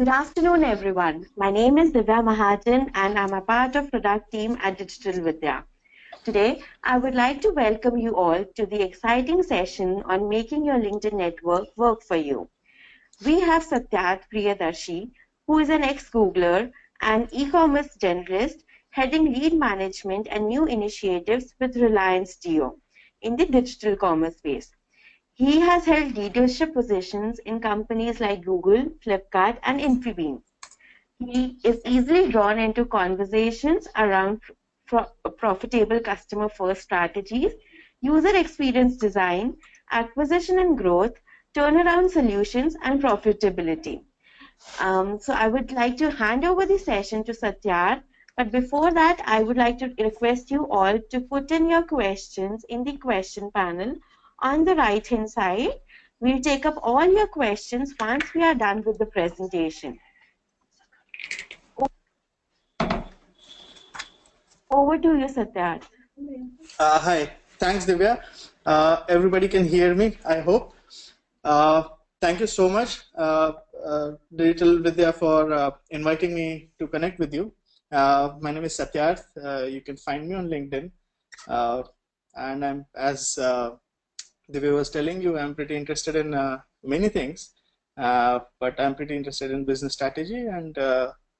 Good afternoon, everyone. My name is Divya Mahajan, and I'm a part of product team at Digital Vidya. Today, I would like to welcome you all to the exciting session on making your LinkedIn network work for you. We have Satyat Priyadarshi, who is an ex-Googler and e-commerce generalist heading lead management and new initiatives with Reliance Jio in the digital commerce space. He has held leadership positions in companies like Google, Flipkart, and Infibeam. He is easily drawn into conversations around profitable customer-first strategies, user experience design, acquisition and growth, turnaround solutions, and profitability. So I would like to hand over the session to Satyar. But before that, I would like to request you all to put in your questions in the question panel on the right-hand side. We'll take up all your questions once we are done with the presentation. Over to you, Satyar. Hi, thanks, Divya. Everybody can hear me, I hope. Thank you so much, Digital Vidya, for inviting me to connect with you. My name is Satyarth. You can find me on LinkedIn. And I'm, as Divya was telling you, I'm pretty interested in many things, but I'm pretty interested in business strategy, and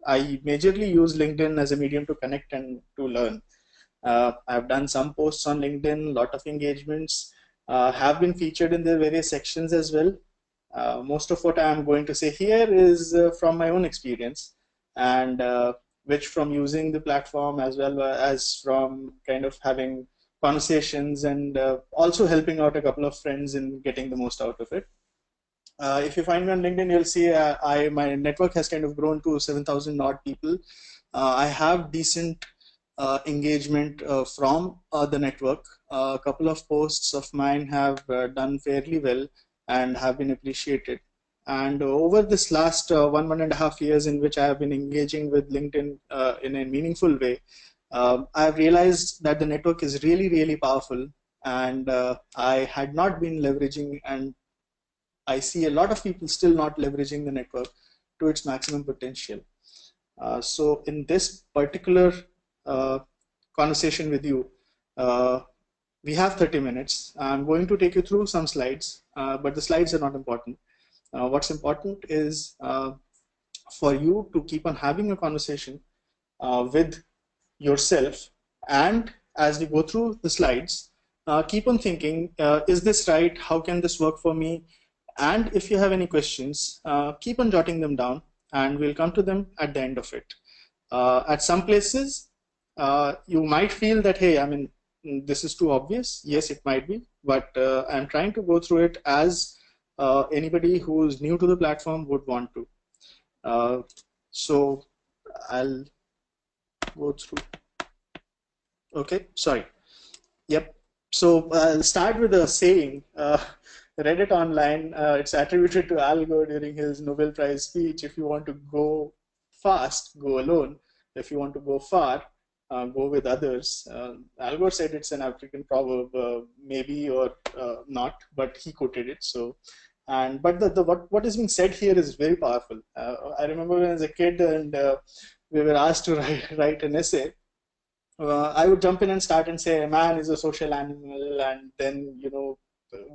I majorly use LinkedIn as a medium to connect and to learn. I've done some posts on LinkedIn, a lot of engagements, have been featured in the various sections as well. Most of what I'm going to say here is from my own experience, and which from using the platform as well as from kind of having conversations and also helping out a couple of friends in getting the most out of it. If you find me on LinkedIn, you'll see my network has kind of grown to 7,000 odd people. I have decent engagement from the network. A couple of posts of mine have done fairly well and have been appreciated. And over this last 1.5 years in which I have been engaging with LinkedIn in a meaningful way, I've realized that the network is really, really powerful, and I had not been leveraging, and I see a lot of people still not leveraging the network to its maximum potential. So in this particular conversation with you, we have 30 minutes. I'm going to take you through some slides, but the slides are not important. What's important is for you to keep on having a conversation with yourself, and as we go through the slides, keep on thinking, is this right? How can this work for me? And if you have any questions, keep on jotting them down, and we'll come to them at the end of it. At some places, you might feel that, hey, I mean, this is too obvious. Yes, it might be, but I'm trying to go through it as anybody who's new to the platform would want to. So I'll go through. Okay, sorry. Yep. So I'll start with a saying. Read it online. It's attributed to Al Gore during his Nobel Prize speech. If you want to go fast, go alone. If you want to go far, go with others. Al Gore said it's an African proverb, maybe or not, but he quoted it. So, but what is being said here is very powerful. I remember when I was a kid and we were asked to write an essay. I would jump in and start and say, man is a social animal, and then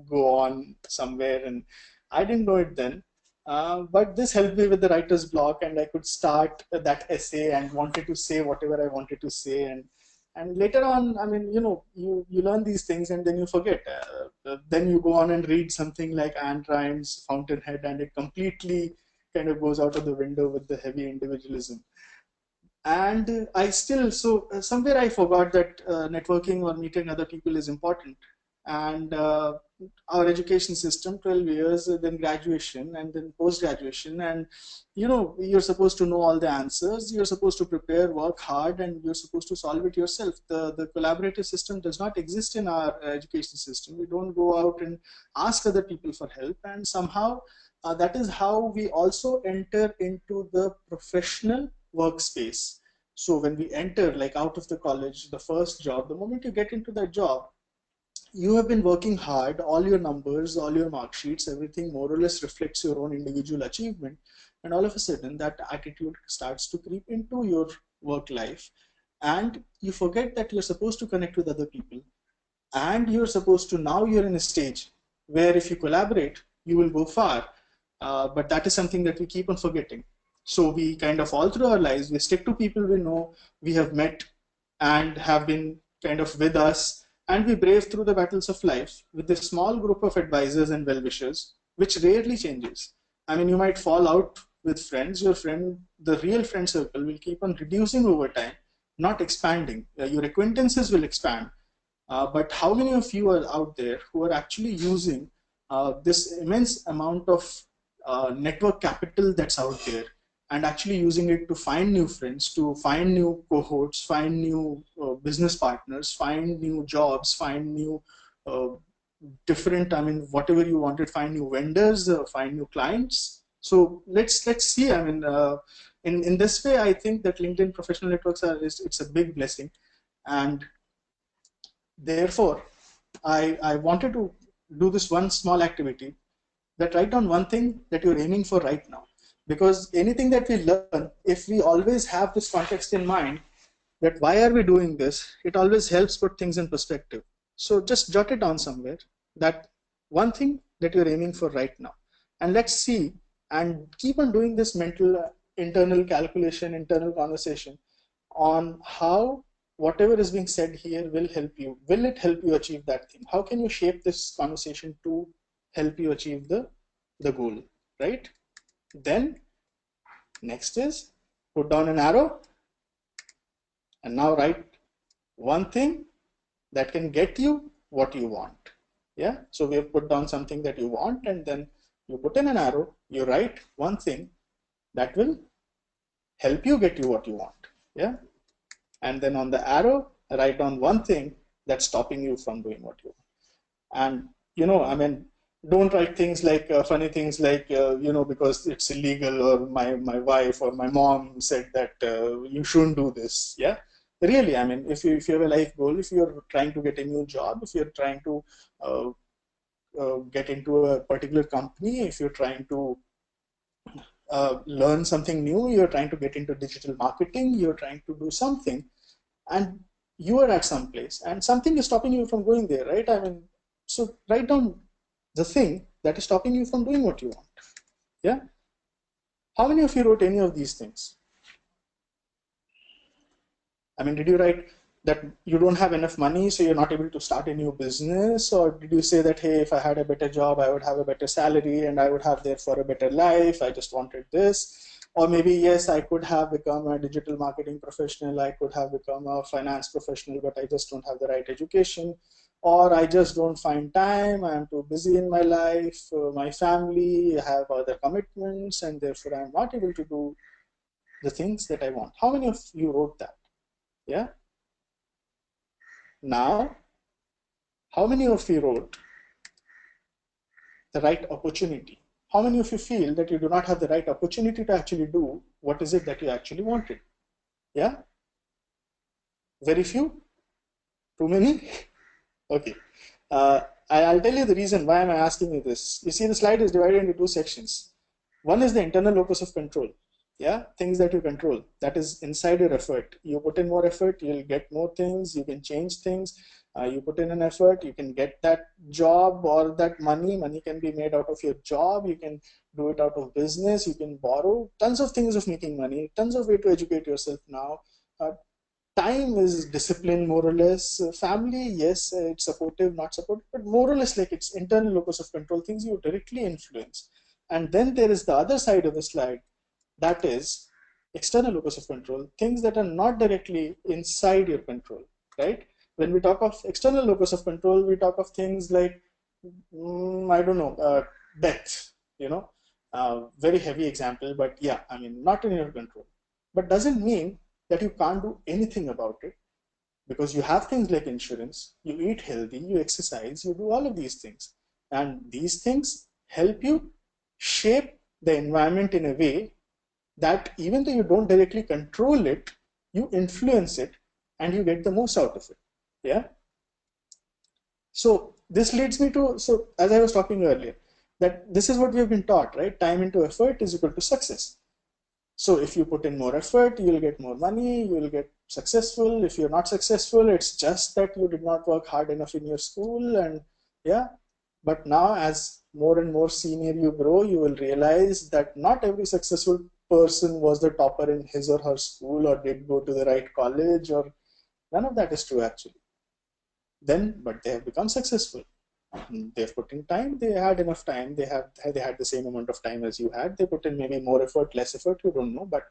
go on somewhere, and I didn't know it then. But this helped me with the writer's block, and I could start that essay and wanted to say whatever I wanted to say, and later on, I mean, you learn these things and then you forget. Then you go on and read something like Anne Rice's Fountainhead, and it completely kind of goes out of the window with the heavy individualism. And I still, so somewhere I forgot that networking or meeting other people is important. And our education system, 12 years, then graduation, and then post-graduation, and you're supposed to know all the answers, you're supposed to prepare, work hard, and you're supposed to solve it yourself. The collaborative system does not exist in our education system. We don't go out and ask other people for help, and somehow that is how we also enter into the professional workspace. So when we enter, like out of the college, the first job, the moment you get into that job, you have been working hard, all your numbers, all your mark sheets, everything more or less reflects your own individual achievement. And all of a sudden, that attitude starts to creep into your work life. And you forget that you're supposed to connect with other people. And you're supposed to, now you're in a stage where if you collaborate, you will go far. But that is something that we keep on forgetting. So we kind of all through our lives, we stick to people we know, we have met and have been kind of with us, and we brave through the battles of life with a small group of advisors and well-wishers, which rarely changes. I mean, you might fall out with friends, your friend, the real friend circle will keep on reducing over time, not expanding. Your acquaintances will expand, but how many of you are out there who are actually using this immense amount of network capital that's out there and actually using it to find new friends, to find new cohorts, find new business partners, find new jobs, find new uh, different, I mean, whatever you wanted, find new vendors, find new clients. So let's see. I mean, in this way, I think that LinkedIn professional networks it's a big blessing, and therefore, I wanted to do this one small activity, that write down one thing that you're aiming for right now. Because anything that we learn, if we always have this context in mind, that why are we doing this, it always helps put things in perspective. So just jot it down somewhere, that one thing that you're aiming for right now. And let's see, and keep on doing this mental internal calculation, internal conversation on how whatever is being said here will help you. Will it help you achieve that thing? How can you shape this conversation to help you achieve the goal, right? Then next is put down an arrow and now write one thing that can get you what you want. Yeah, so we have put down something that you want, and then you put in an arrow, you write one thing that will help you get you what you want. Yeah, and then on the arrow write down one thing that's stopping you from doing what you want. And I mean, don't write things like funny things like because it's illegal, or my wife or my mom said that you shouldn't do this. Yeah, really, I mean, if you have a life goal, if you're trying to get a new job, if you're trying to uh, get into a particular company, if you're trying to learn something new, you're trying to get into digital marketing, you're trying to do something, and you are at some place and something is stopping you from going there, right? I mean, so write down the thing that is stopping you from doing what you want. Yeah, how many of you wrote any of these things? I mean, did you write that you don't have enough money, so you're not able to start a new business? Or did you say that, hey, if I had a better job, I would have a better salary and I would have therefore a better life, I just wanted this? Or maybe, yes, I could have become a digital marketing professional, I could have become a finance professional, but I just don't have the right education. Or I just don't find time, I'm too busy in my life, my family, I have other commitments, and therefore I'm not able to do the things that I want. How many of you wrote that? Yeah. Now, how many of you wrote the right opportunity? How many of you feel that you do not have the right opportunity to actually do what is it that you actually wanted? Yeah? Very few? Too many? Okay. I'll tell you the reason why am I asking you this. You see, the slide is divided into two sections. One is the internal locus of control. Yeah, things that you control. That is inside your effort. You put in more effort, you'll get more things. You can change things. You put in an effort, you can get that job or that money. Money can be made out of your job. You can do it out of business. You can borrow. Tons of things of making money. Tons of way to educate yourself now. Time is discipline, more or less. Family, yes, it's supportive, not supportive, but more or less like it's internal locus of control, things you directly influence. And then there is the other side of the slide, that is external locus of control, things that are not directly inside your control, right? When we talk of external locus of control, we talk of things like, I don't know, death, very heavy example, but yeah, I mean, not in your control. But doesn't mean that you can't do anything about it, because you have things like insurance, you eat healthy, you exercise, you do all of these things. And these things help you shape the environment in a way that even though you don't directly control it, you influence it and you get the most out of it. Yeah. So this leads me to, so as I was talking earlier, that this is what we have been taught, right? Time into effort is equal to success. So if you put in more effort, you'll get more money, you'll get successful. If you're not successful, it's just that you did not work hard enough in your school. And yeah, but now as more and more senior you grow, you will realize that not every successful person was the topper in his or her school or did go to the right college, or none of that is true actually. Then, but they have become successful. They've put in time, they had enough time, they had the same amount of time as you had, they put in maybe more effort, less effort, you don't know, but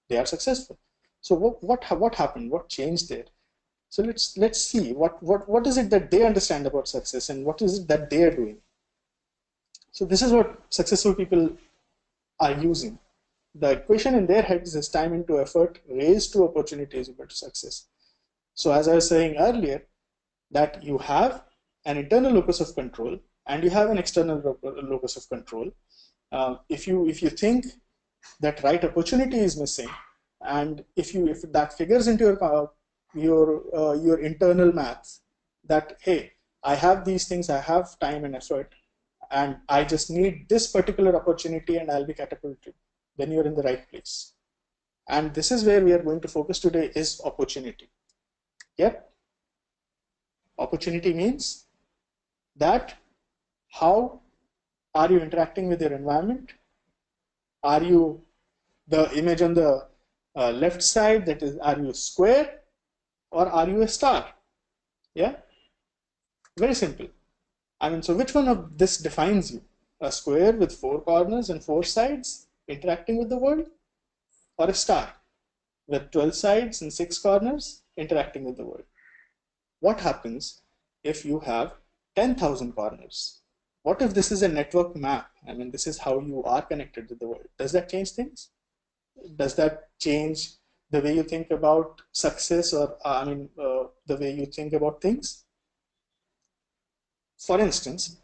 they are successful. So what happened, what changed there? So let's see what is it that they understand about success, and what is it that they are doing. So this is what successful people are using. The equation in their heads is time into effort raised to opportunity is equal to success. So as I was saying earlier, that you have an internal locus of control and you have an external locus of control. If you think that right opportunity is missing, and if that figures into your internal math, that hey, I have these things, I have time and effort, and I just need this particular opportunity and I'll be catapulted, then you're in the right place. And this is where we are going to focus today, is opportunity. Yep. Opportunity means that how are you interacting with your environment? Are you the image on the left side, that is, are you square or are you a star? Yeah, very simple. I mean, so which one of this defines you? A square with 4 corners and 4 sides interacting with the world, or a star with 12 sides and 6 corners interacting with the world? What happens if you have 10,000 corners? What if this is a network map? I mean, this is how you are connected with the world. Does that change things? Does that change the way you think about success, or the way you think about things? For instance,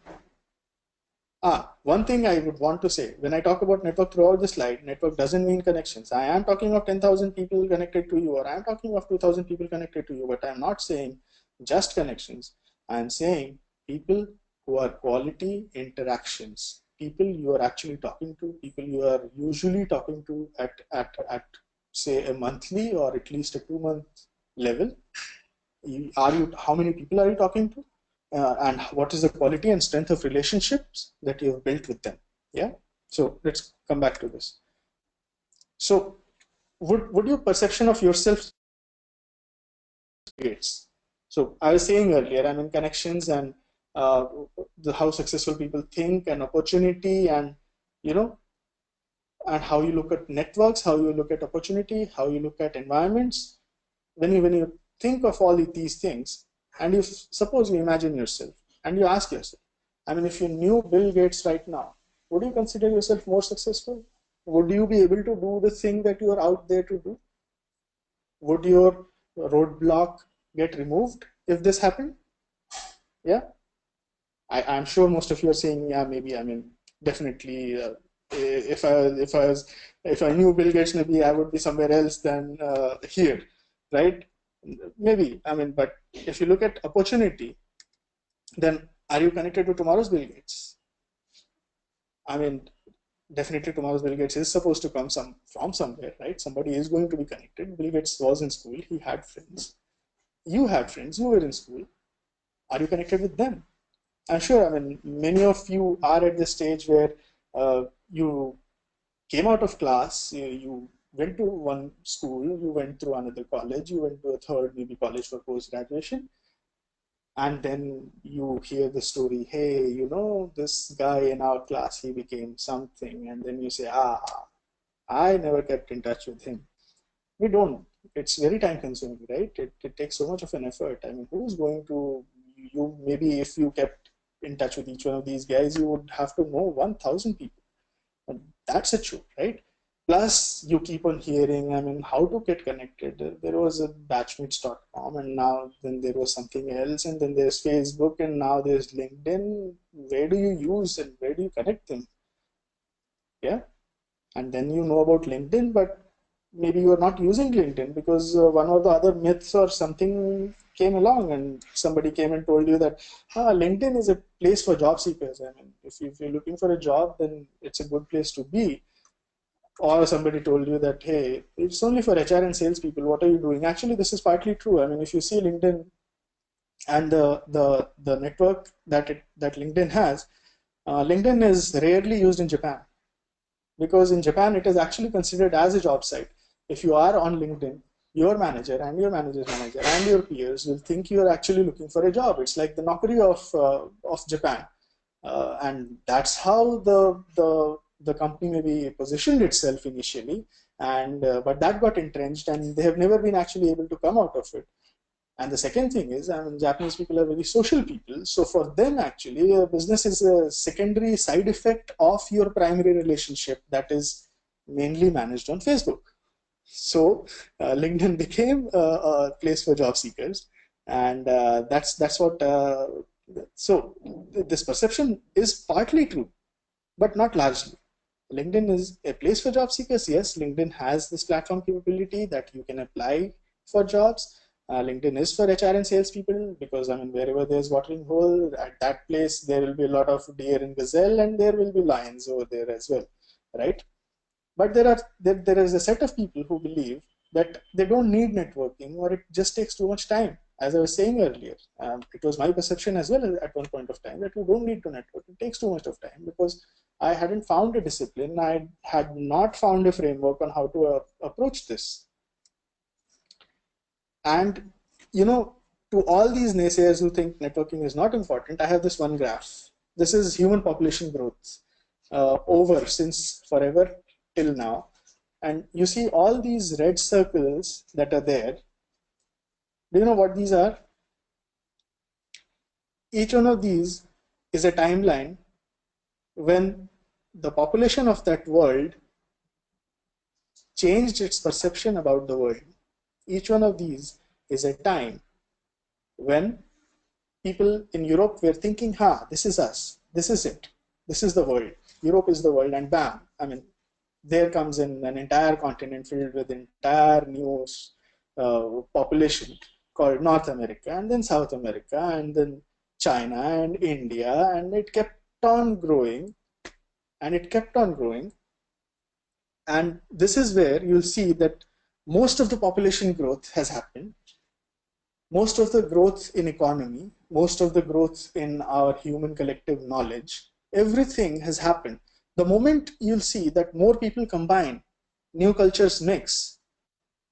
one thing I would want to say, when I talk about network throughout the slide, network doesn't mean connections. I am talking of 10,000 people connected to you, or I am talking of 2,000 people connected to you, but I am not saying just connections. I am saying people who are quality interactions, people you are actually talking to, people you are usually talking to at say a monthly or at least a 2-month level. How many people are you talking to? And what is the quality and strength of relationships that you have built with them? Yeah. So let's come back to this. So would your perception of yourself gates? So I was saying earlier, I mean, connections and how successful people think, and opportunity, and you know, and how you look at networks, how you look at opportunity, how you look at environments. When you think of all these things, and you suppose you imagine yourself and you ask yourself, I mean, if you knew Bill Gates right now, would you consider yourself more successful? Would you be able to do the thing that you are out there to do? Would your roadblock get removed if this happened? Yeah, I'm sure most of you are saying, yeah, maybe. I mean, definitely. If I knew Bill Gates, maybe I would be somewhere else than here, right? Maybe. I mean, but if you look at opportunity, then are you connected to tomorrow's Bill Gates? I mean, definitely tomorrow's Bill Gates is supposed to come from somewhere, right? Somebody is going to be connected. Bill Gates was in school. He had friends. You had friends. You were in school. Are you connected with them? I'm sure, I mean, many of you are at the stage where you came out of class, you went to one school, you went through another college, you went to a third maybe college for post-graduation, and then you hear the story, hey, you know, this guy in our class, he became something, and then you say, I never kept in touch with him. We don't. It's very time consuming, right? It takes so much of an effort. I mean, who's going to, you maybe if you kept in touch with each one of these guys, you would have to know 1,000 people. And that's a truth, right? Plus, you keep on hearing, I mean, how to get connected. There was a batchmates.com, and now then there was something else, and then there's Facebook, and now there's LinkedIn. Where do you use and where do you connect them? Yeah. And then you know about LinkedIn, but maybe you are not using LinkedIn because one or the other myths or something came along and somebody came and told you that LinkedIn is a place for job seekers. I mean, if you're looking for a job, then it's a good place to be. Or somebody told you that, hey, it's only for HR and salespeople. What are you doing? Actually, this is partly true. I mean, if you see LinkedIn and the network that LinkedIn has, LinkedIn is rarely used in Japan, because in Japan it is actually considered as a job site. If you are on LinkedIn, your manager and your manager's manager and your peers will think you are actually looking for a job. It's like the Naukri of Japan, and that's how the company maybe positioned itself initially, and but that got entrenched, and they have never been actually able to come out of it. And the second thing is, I mean, Japanese people are very social people. So for them, actually, business is a secondary side effect of your primary relationship that is mainly managed on Facebook. So LinkedIn became a place for job seekers, and that's what. So this perception is partly true, but not largely. LinkedIn is a place for job seekers. Yes, LinkedIn has this platform capability that you can apply for jobs. LinkedIn is for HR and salespeople because, I mean, wherever there's watering hole, at that place there will be a lot of deer and gazelle, and there will be lions over there as well, right? But there is a set of people who believe that they don't need networking, or it just takes too much time. As I was saying earlier, it was my perception as well at one point of time that you don't need to network. It takes too much of time because I hadn't found a discipline. I had not found a framework on how to approach this. And, you know, to all these naysayers who think networking is not important, I have this one graph. This is human population growth over since forever till now. And you see all these red circles that are there. Do you know what these are? Each one of these is a timeline when the population of that world changed its perception about the world. Each one of these is a time when people in Europe were thinking, this is us, this is it, this is the world, Europe is the world, and bam, I mean, there comes in an entire continent filled with entire new population called North America, and then South America, and then China and India, and it kept on growing, and it kept on growing. And this is where you'll see that most of the population growth has happened. Most of the growth in economy, most of the growth in our human collective knowledge, everything has happened. The moment you'll see that more people combine, new cultures mix,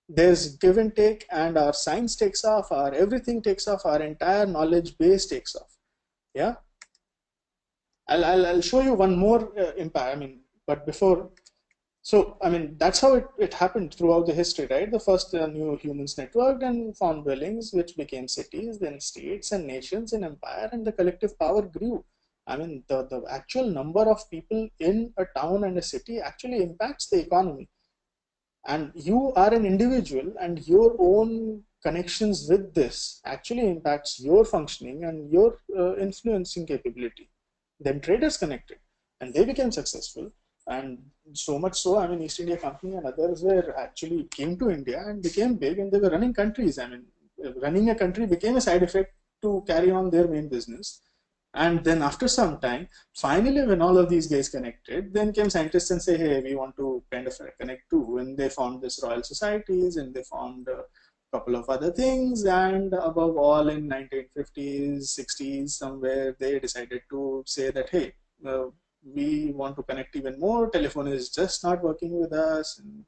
there's give and take, and our science takes off, our everything takes off, our entire knowledge base takes off. Yeah, I'll show you one more impact. I mean, but before, so I mean that's how it happened throughout the history, right? The first new humans networked and found dwellings, which became cities, then states and nations and empire, and the collective power grew. I mean, the actual number of people in a town and a city actually impacts the economy. And you are an individual, and your own connections with this actually impacts your functioning and your influencing capability. Then traders connected and they became successful, and so much so, I mean, East India Company and others were actually came to India and became big, and they were running countries. I mean, running a country became a side effect to carry on their main business. And then after some time, finally, when all of these guys connected, then came scientists and say, hey, we want to kind of connect too. And they found this Royal Societies, and they found a couple of other things. And above all, in 1950s, 60s, somewhere, they decided to say that, hey, we want to connect even more. Telephone is just not working with us. And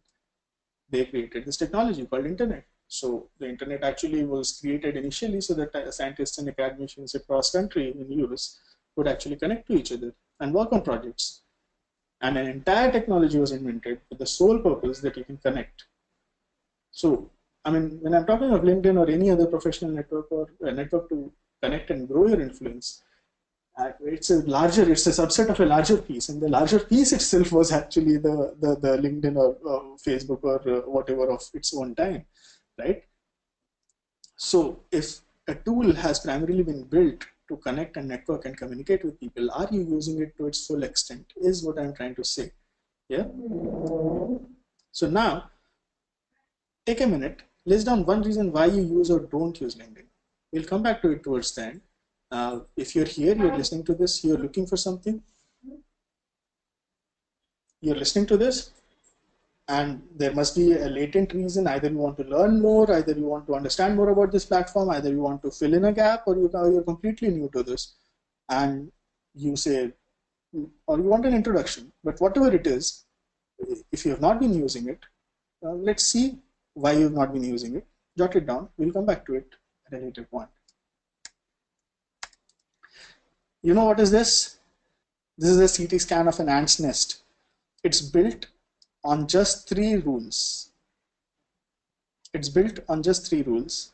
they created this technology called internet. So the internet actually was created initially so that scientists and academicians across country in US could actually connect to each other and work on projects. And an entire technology was invented with the sole purpose that you can connect. So, I mean, when I'm talking of LinkedIn or any other professional network or a network to connect and grow your influence, it's a subset of a larger piece, and the larger piece itself was actually the LinkedIn or Facebook or whatever of its own time, right? So if a tool has primarily been built to connect and network and communicate with people, are you using it to its full extent is what I'm trying to say. Yeah. So now take a minute, list down one reason why you use or don't use LinkedIn. We'll come back to it towards the end. If you're here, you're listening to this, you're looking for something, you're listening to this, and there must be a latent reason. Either you want to learn more, either you want to understand more about this platform, either you want to fill in a gap, or you're completely new to this, and you say, or you want an introduction. But whatever it is, if you have not been using it, let's see why you've not been using it. Jot it down. We'll come back to it at a later point. You know what is this? This is a CT scan of an ant's nest. It's built on just 3 rules. It's built on just 3 rules.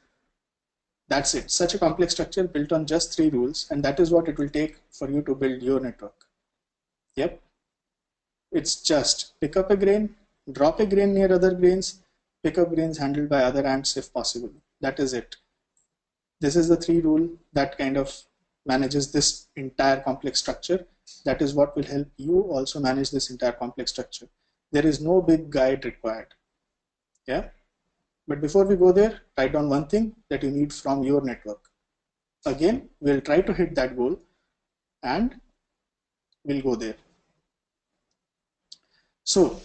That's it. Such a complex structure built on just 3 rules, and that is what it will take for you to build your network. Yep. It's just pick up a grain, drop a grain near other grains, pick up grains handled by other ants if possible. That is it. This is the 3 rule that kind of manages this entire complex structure. That is what will help you also manage this entire complex structure. There is no big guide required. Yeah. But before we go there, write down one thing that you need from your network. Again, we'll try to hit that goal and we'll go there. So,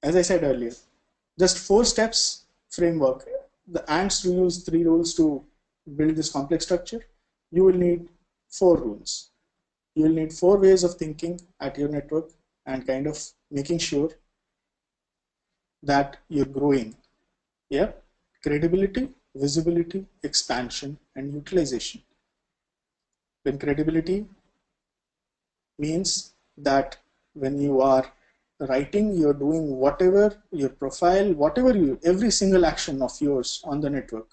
as I said earlier, just 4 steps framework. The ants use 3 rules to build this complex structure. You will need 4 rules. You will need 4 ways of thinking at your network and kind of making sure that you're growing. Yeah, credibility, visibility, expansion, and utilization. When credibility means that when you are writing, you're doing whatever your profile, whatever every single action of yours on the network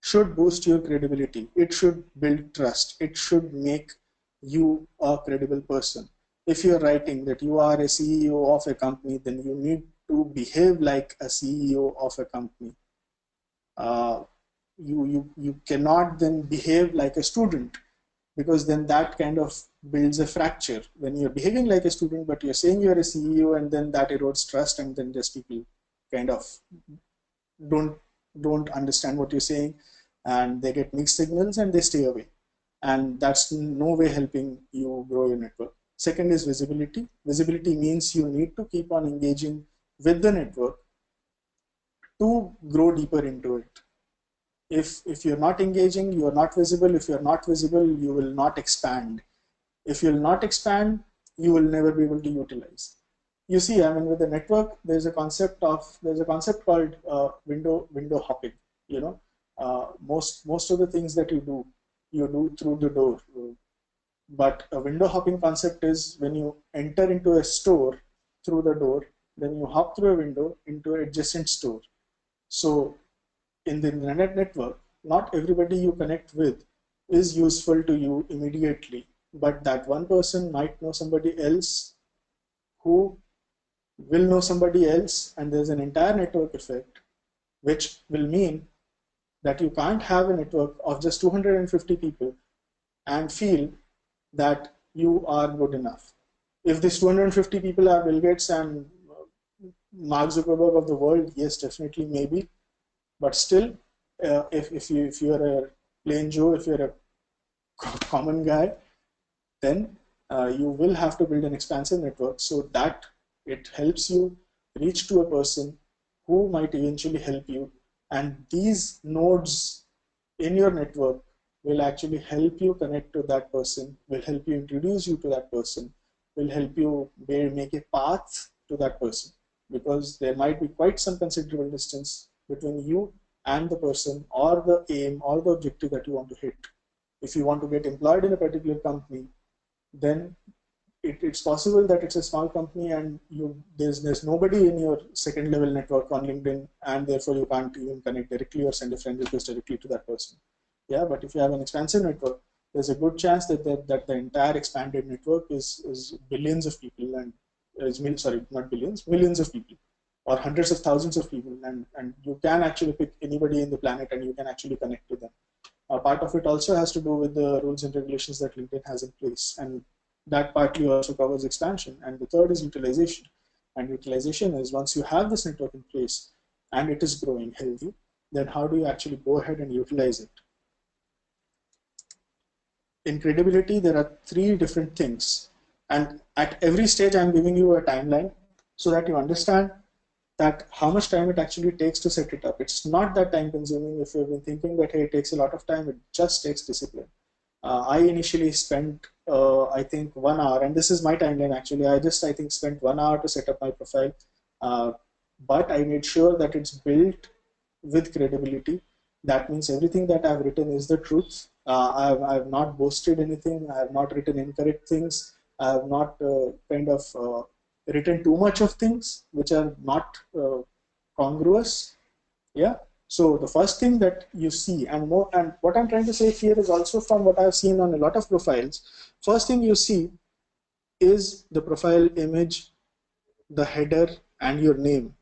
should boost your credibility. It should build trust. It should make you a credible person. If you're writing that you are a CEO of a company, then you need to behave like a CEO of a company. You cannot then behave like a student, because then that kind of builds a fracture. When you're behaving like a student, but you're saying you're a CEO, and then that erodes trust, and then just people kind of don't understand what you're saying, and they get mixed signals and they stay away. And that's no way helping you grow your network. Second is visibility. Visibility means you need to keep on engaging with the network to grow deeper into it. If you're not engaging, you are not visible. If you're not visible, you will not expand. If you'll not expand, you will never be able to utilize. You see, I mean, with the network, there's a concept called window hopping. You know, most of the things that you do through the door. But a window hopping concept is when you enter into a store through the door, then you hop through a window into an adjacent store. So in the internet network, not everybody you connect with is useful to you immediately, but that one person might know somebody else who will know somebody else, and there's an entire network effect, which will mean that you can't have a network of just 250 people and feel that you are good enough. If these 250 people are Bill Gates and Mark Zuckerberg of the world, yes, definitely, maybe. But still, if you're a plain Joe, if you're a common guy, then you will have to build an expansive network so that it helps you reach to a person who might eventually help you. And these nodes in your network will actually help you connect to that person, will help you introduce you to that person, will help you make a path to that person, because there might be quite some considerable distance between you and the person, or the aim or the objective that you want to hit. If you want to get employed in a particular company, then it's possible that it's a small company and there's nobody in your second level network on LinkedIn, and therefore you can't even connect directly or send a friend request directly to that person. Yeah, but if you have an expansive network, there's a good chance that the entire expanded network is billions of people, and not billions, millions of people, or hundreds of thousands of people, and you can actually pick anybody in the planet and you can actually connect to them. Part of it also has to do with the rules and regulations that LinkedIn has in place, and that partly also covers expansion. And the third is utilization. And utilization is, once you have this network in place and it is growing healthy, then how do you actually go ahead and utilize it? In credibility, there are three different things. And at every stage, I'm giving you a timeline so that you understand that how much time it actually takes to set it up. It's not that time consuming. If you've been thinking that, hey, it takes a lot of time, it just takes discipline. I initially spent, I think, 1 hour, and this is my timeline actually. I think, spent 1 hour to set up my profile. Uh, but I made sure that it's built with credibility. That means everything that I've written is the truth. I've not boasted anything. I have not written incorrect things. I have not written too much of things which are not congruous. Yeah. So the first thing that you see, and more, and what I'm trying to say here is also from what I've seen on a lot of profiles. First thing you see is the profile image, the header, and your name.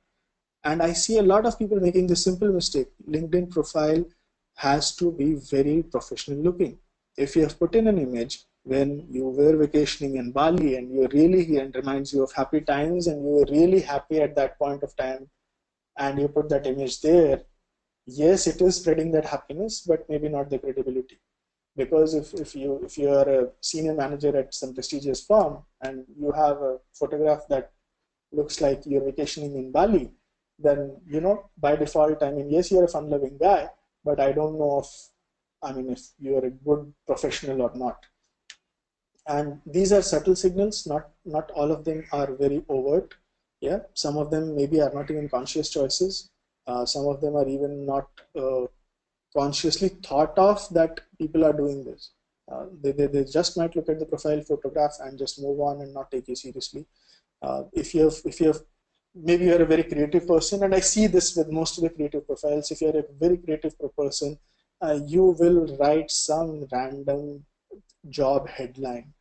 And I see a lot of people making this simple mistake. LinkedIn profile has to be very professional looking. If you have put in an image when you were vacationing in Bali and you're really, and reminds you of happy times and you were really happy at that point of time, and you put that image there, yes, it is spreading that happiness, but maybe not the credibility. Because if you are a senior manager at some prestigious firm and you have a photograph that looks like you're vacationing in Bali, then by default, I mean, yes, you're a fun-loving guy, but I don't know if you're a good professional or not. And these are subtle signals. Not all of them are very overt. Yeah, some of them maybe are not even conscious choices. Some of them are even not consciously thought of that people are doing this. They just might look at the profile photograph and just move on and not take you seriously. If you have maybe you're a very creative person, and I see this with most of the creative profiles. If you're a very creative person, you will write some random job headline,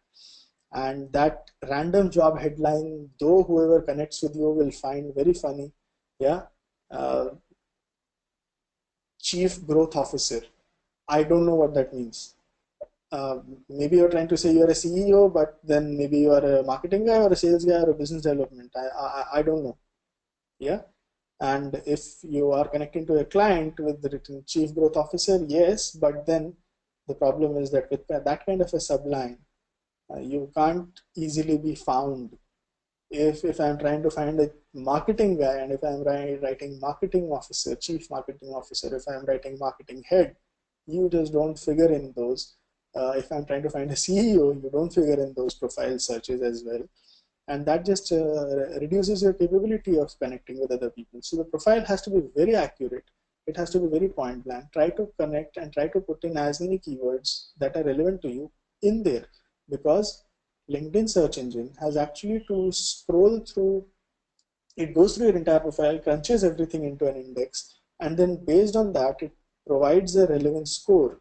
and that random job headline, though whoever connects with you will find very funny. Yeah. uh, Chief Growth Officer. I don't know what that means. Maybe you're trying to say you're a CEO, but then maybe you are a marketing guy or a sales guy or a business development. I don't know. Yeah. And if you are connecting to a client with the written Chief Growth Officer, yes, but then the problem is that with that kind of a subline, you can't easily be found. If I'm trying to find a marketing guy, and if I'm writing marketing officer, chief marketing officer, if I'm writing marketing head, you just don't figure in those. If I'm trying to find a CEO, you don't figure in those profile searches as well. And that just reduces your capability of connecting with other people. So the profile has to be very accurate. It has to be very point blank. Try to connect and try to put in as many keywords that are relevant to you in there, because LinkedIn search engine has actually to scroll through, it goes through your entire profile, crunches everything into an index, and then based on that, it provides a relevant score.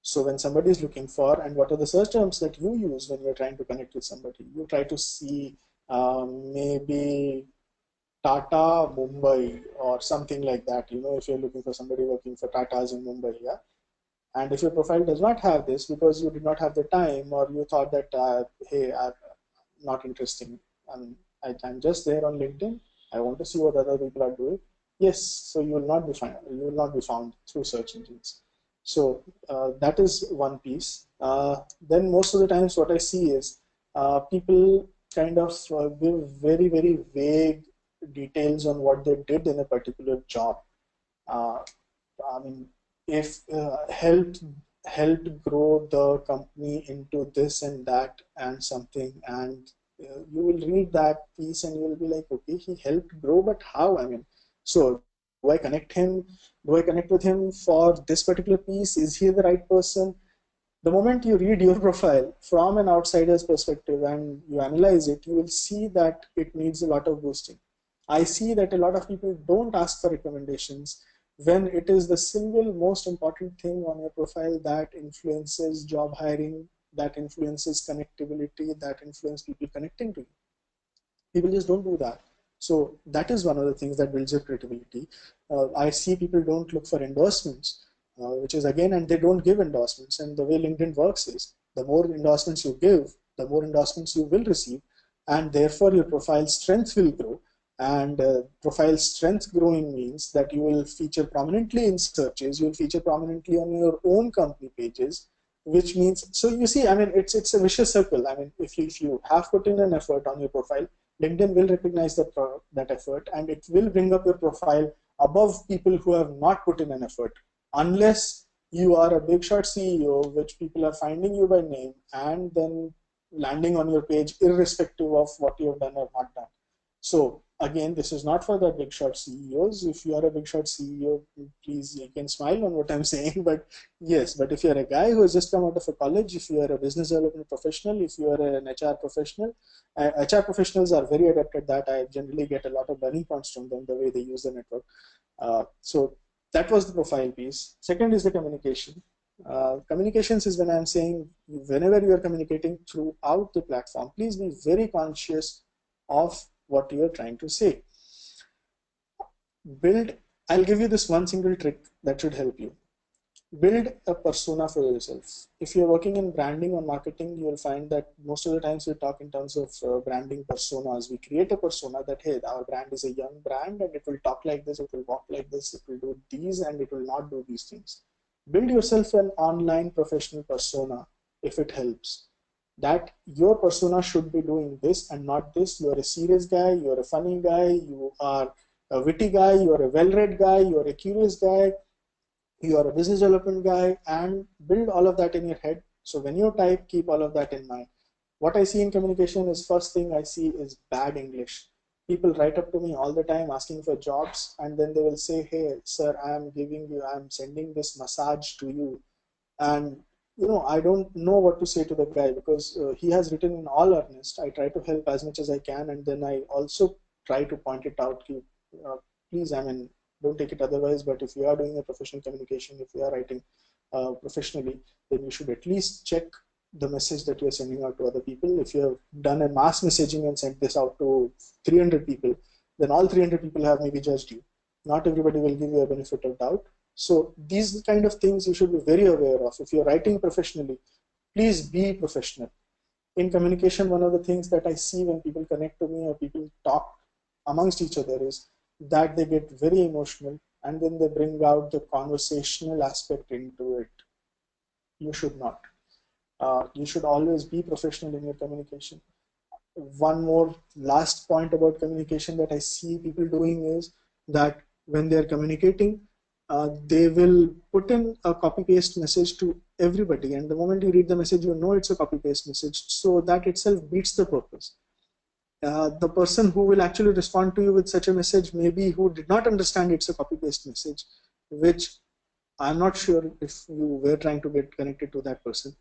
So when somebody is looking for, and what are the search terms that you use when you're trying to connect with somebody, you try to see maybe Tata Mumbai or something like that. If you're looking for somebody working for Tata's in Mumbai, yeah. And if your profile does not have this because you did not have the time, or you thought that, hey, I'm not interesting, I'm just there on LinkedIn, I want to see what other people are doing. Yes, so you will not be found. You will not be found through search engines. So that is one piece. Then most of the times, what I see is people kind of give very vague details on what they did in a particular job. Uh, I mean, if helped grow the company into this and that and something, and you will read that piece and you will be like, okay, he helped grow, but how? I mean, so do I connect him? Do I connect with him for this particular piece? Is he the right person? The moment you read your profile from an outsider's perspective and you analyze it, you will see that it needs a lot of boosting. I see that a lot of people don't ask for recommendations when it is the single most important thing on your profile that influences job hiring, that influences connectability, that influences people connecting to you. People just don't do that. So that is one of the things that builds your credibility. I see people don't look for endorsements, which is again, and they don't give endorsements. And the way LinkedIn works is the more endorsements you give, the more endorsements you will receive, and therefore your profile strength will grow. And profile strength growing means that you will feature prominently in searches, you'll feature prominently on your own company pages, which means, so you see, I mean, it's a vicious circle. I mean, if you have put in an effort on your profile, LinkedIn will recognize that effort, and it will bring up your profile above people who have not put in an effort, unless you are a big shot CEO, which people are finding you by name and then landing on your page irrespective of what you have done or not done. So again, this is not for the big shot CEOs. If you are a big shot CEO, please, you can smile on what I'm saying. But yes, but if you're a guy who has just come out of a college, if you are a business development professional, if you are an HR professional, HR professionals are very adept at that. I generally get a lot of learning points from them, the way they use the network. So that was the profile piece. Second is the communication. Communications is when I'm saying, whenever you are communicating throughout the platform, please be very conscious of what you are trying to say. I'll give you this one single trick that should help you. Build a persona for yourself. If you're working in branding or marketing, you will find that most of the times we talk in terms of branding personas. We create a persona that, hey, our brand is a young brand and it will talk like this, it will walk like this, it will do these, and it will not do these things. Build yourself an online professional persona if it helps. That your persona should be doing this and not this. You're a serious guy, you're a funny guy, you are a witty guy, you're a well-read guy, you're a curious guy, you are a business development guy, and build all of that in your head. So when you type, keep all of that in mind. What I see in communication is, first thing I see is bad English. People write up to me all the time asking for jobs, and then they will say, hey, sir, I'm sending this massage to you. And I don't know what to say to the guy, because he has written in all earnest. I try to help as much as I can, and then I also try to point it out to, please, I mean, don't take it otherwise, but if you are doing a professional communication, if you are writing professionally, then you should at least check the message that you're sending out to other people. If you have done a mass messaging and sent this out to 300 people, then all 300 people have maybe judged you. Not everybody will give you a benefit of doubt. So these kind of things you should be very aware of. If you're writing professionally, please be professional. In communication, one of the things that I see when people connect to me or people talk amongst each other is that they get very emotional, and then they bring out the conversational aspect into it. You should not. You should always be professional in your communication. One more last point about communication that I see people doing is that when they're communicating, they will put in a copy paste message to everybody, and the moment you read the message, you know it's a copy paste message. So that itself beats the purpose. The person who will actually respond to you with such a message maybe who did not understand it's a copy paste message, which I'm not sure if you were trying to get connected to that person.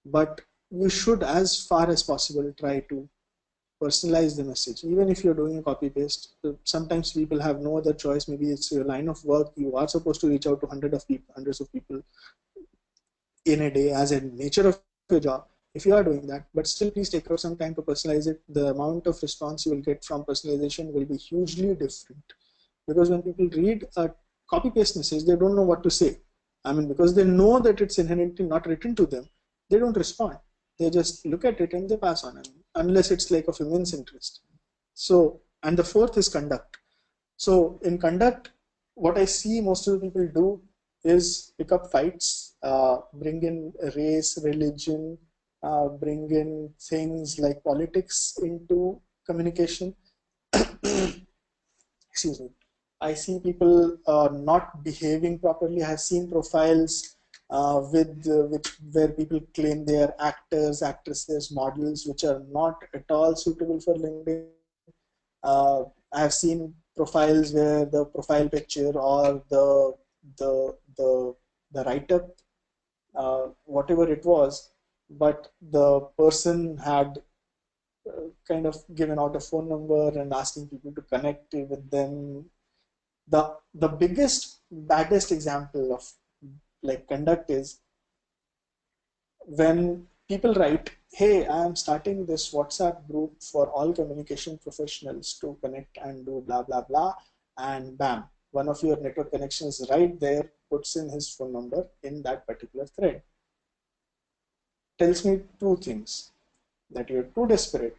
But you should, as far as possible, try to personalize the message. Even if you're doing a copy paste, sometimes people have no other choice. Maybe it's your line of work. You are supposed to reach out to hundreds of people in a day as a nature of your job. If you are doing that, but still please take out some time to personalize it. The amount of response you will get from personalization will be hugely different, because when people read a copy paste message, they don't know what to say. I mean, because they know that it's inherently not written to them, they don't respond. They just look at it and they pass on, unless it's like of immense interest. So, and the fourth is conduct. So in conduct, what I see most of the people do is pick up fights, bring in race, religion, bring in things like politics into communication. Excuse me. I see people not behaving properly. I have seen profiles where people claim they are actors, actresses, models, which are not at all suitable for LinkedIn. I have seen profiles where the profile picture or the the the write-up, whatever it was, but the person had kind of given out a phone number and asking people to connect with them. The biggest, baddest example of like conduct is when people write, hey, I'm starting this WhatsApp group for all communication professionals to connect and do blah, blah, blah. And bam, one of your network connections right there puts in his phone number in that particular thread. Tells me two things: that you're too desperate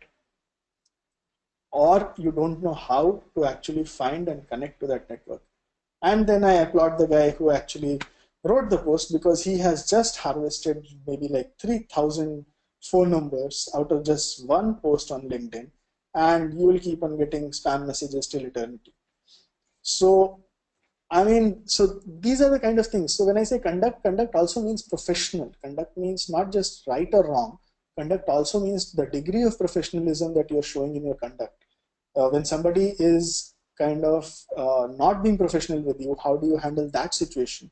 or you don't know how to actually find and connect to that network. And then I applaud the guy who actually wrote the post, because he has just harvested maybe like 3,000 phone numbers out of just one post on LinkedIn, and you will keep on getting spam messages till eternity. So I mean, so these are the kind of things. So when I say conduct, conduct also means professional. Conduct means not just right or wrong. Conduct also means the degree of professionalism that you're showing in your conduct. When somebody is kind of not being professional with you, how do you handle that situation?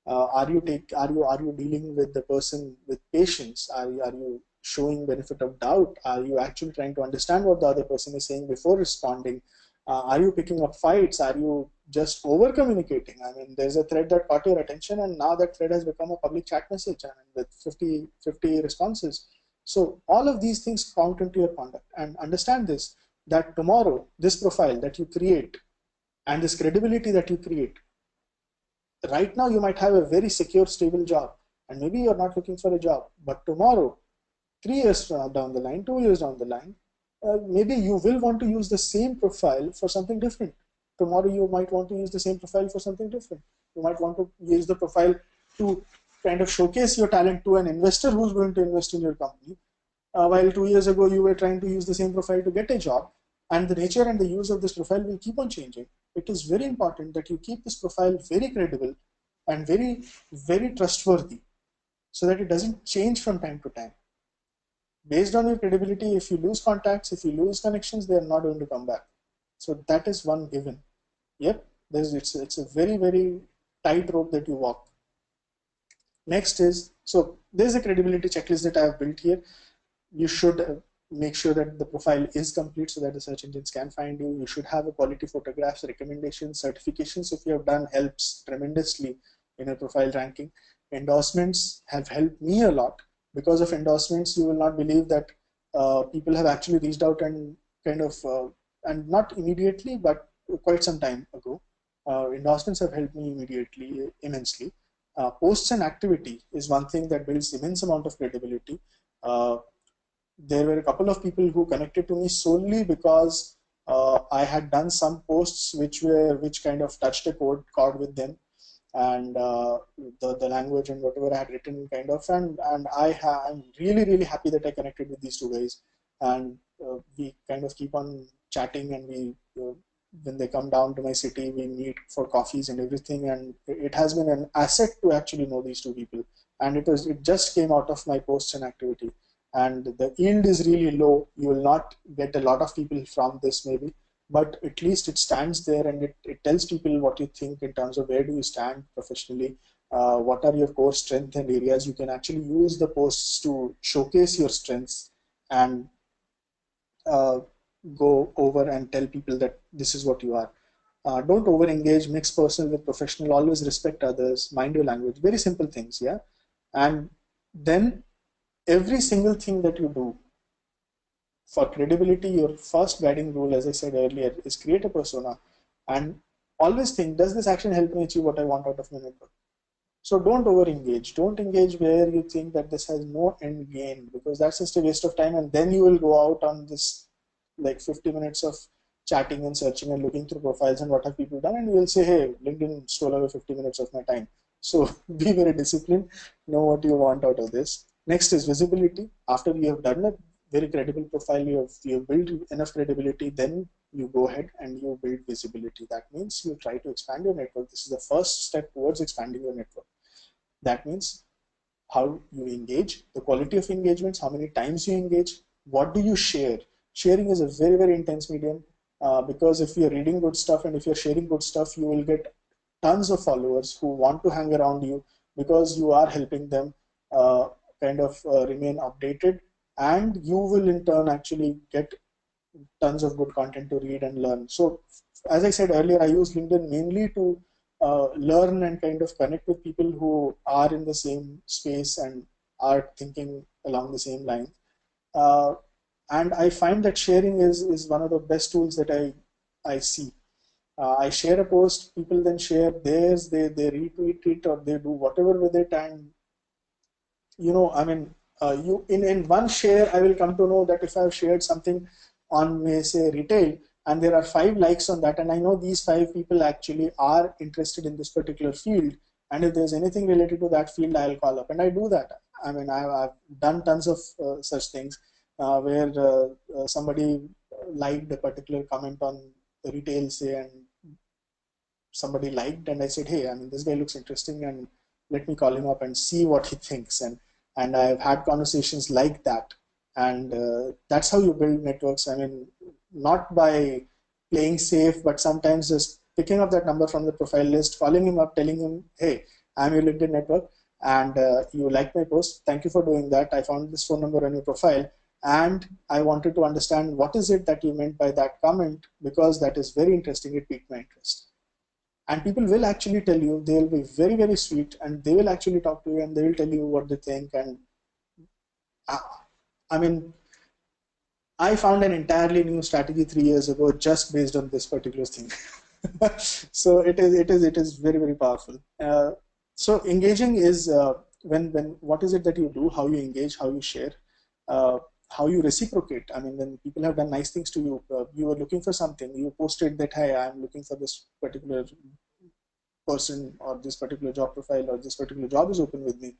Are you dealing with the person with patience? Are you showing benefit of doubt? Are you actually trying to understand what the other person is saying before responding? Are you picking up fights? Are you just over communicating? I mean, there's a thread that caught your attention, and now that thread has become a public chat message, and with 50 responses. So all of these things count into your conduct. And understand this, that tomorrow this profile that you create and this credibility that you create, right now you might have a very secure, stable job, and maybe you're not looking for a job, but tomorrow, 3 years down the line, 2 years down the line, maybe you will want to use the same profile for something different. Tomorrow you might want to use the same profile for something different. You might want to use the profile to kind of showcase your talent to an investor who's going to invest in your company, while 2 years ago you were trying to use the same profile to get a job. And the nature and the use of this profile will keep on changing. It is very important that you keep this profile very credible and very, very trustworthy, so that it doesn't change from time to time. Based on your credibility, if you lose contacts, if you lose connections, they are not going to come back. So that is one given. Yep, it's a very, very tight rope that you walk. Next is, so there's a credibility checklist that I have built here. You should make sure that the profile is complete so that the search engines can find you. You should have a quality photographs, recommendations, certifications if you have done helps tremendously in a profile ranking. Endorsements have helped me a lot. Because of endorsements, you will not believe that people have actually reached out and kind of, and not immediately, but quite some time ago. Endorsements have helped me immensely. Posts and activity is one thing that builds immense amount of credibility. There were a couple of people who connected to me solely because I had done some posts which kind of touched a chord with them, and the language and whatever I had written kind of, and I'm really happy that I connected with these two guys, and we kind of keep on chatting, and we when they come down to my city, we meet for coffees and everything, and it has been an asset to actually know these two people. And it just came out of my posts and activity, and the yield is really low. You will not get a lot of people from this maybe, but at least it stands there, and it tells people what you think in terms of where do you stand professionally, what are your core strengths and areas. You can actually use the posts to showcase your strengths, and uh, go over and tell people that this is what you are. Don't over engage, mix personal with professional, always respect others, mind your language, very simple things. Yeah. And then every single thing that you do for credibility, your first guiding rule, as I said earlier, is create a persona, and always think, does this action help me achieve what I want out of my network? So don't over engage. Don't engage where you think that this has no end gain, because that's just a waste of time. And then you will go out on this like 50 minutes of chatting and searching and looking through profiles and what have people done, and you will say, hey, LinkedIn stole away 50 minutes of my time. So be very disciplined, know what you want out of this. Next is visibility. After you have done a very credible profile, you have built enough credibility, then you go ahead and you build visibility. That means you try to expand your network. This is the first step towards expanding your network. That means how you engage, the quality of engagements, how many times you engage, what do you share. Sharing is a very intense medium, because if you're reading good stuff and if you're sharing good stuff, you will get tons of followers who want to hang around you, because you are helping them kind of remain updated, and you will in turn actually get tons of good content to read and learn. So as I said earlier, I use LinkedIn mainly to learn and kind of connect with people who are in the same space and are thinking along the same line. Uh, and I find that sharing is one of the best tools that I see. I share a post, people then share theirs, they retweet it or they do whatever with it, and I mean, in one share, I will come to know that if I've shared something on, may say, retail, and there are 5 likes on that, and I know these 5 people actually are interested in this particular field, and if there's anything related to that field, I'll call up, and I do that. I mean, I've done tons of such things where somebody liked a particular comment on retail, say, and somebody liked, and I said, hey, I mean, this guy looks interesting, and let me call him up and see what he thinks. And I've had conversations like that, and that's how you build networks. I mean, not by playing safe, but sometimes just picking up that number from the profile list, calling him up, telling him, hey, I'm your LinkedIn network, and you like my post. Thank you for doing that. I found this phone number on your profile, and I wanted to understand what is it that you meant by that comment, because that is very interesting. It piqued my interest. And people will actually tell you, they'll be very, very sweet, and they will actually talk to you, and they will tell you what they think. And I mean, I found an entirely new strategy 3 years ago just based on this particular thing. So it is very, very powerful. So engaging is when what is it that you do, how you engage, how you share, uh, how you reciprocate. I mean, when people have done nice things to you, you were looking for something, you posted that, hey, I'm looking for this particular person, or this particular job profile, or this particular job is open with me,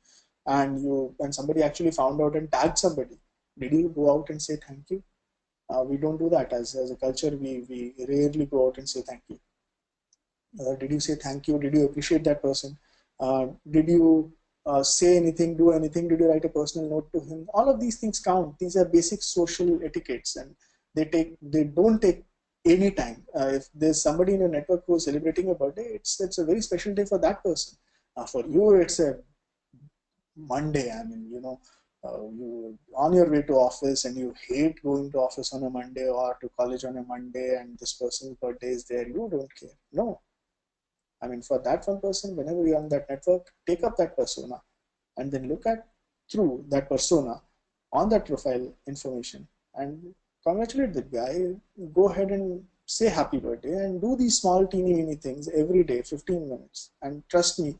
and somebody actually found out and tagged somebody. Did you go out and say thank you? We don't do that as a culture. We rarely go out and say thank you. Did you say thank you? Did you appreciate that person? Did you say anything, do anything? Did you write a personal note to him? All of these things count. These are basic social etiquettes, and they don't take any time. If there's somebody in your network who's celebrating a birthday, it's a very special day for that person. For you, it's a Monday. I mean, you on your way to office, and you hate going to office on a Monday or to college on a Monday, and this person's birthday is there. You don't care. No, I mean, for that one person, whenever you're on that network, take up that persona and then look at through that persona on that profile information and congratulate the guy. Go ahead and say happy birthday and do these small teeny weeny things every day, 15 minutes. And trust me,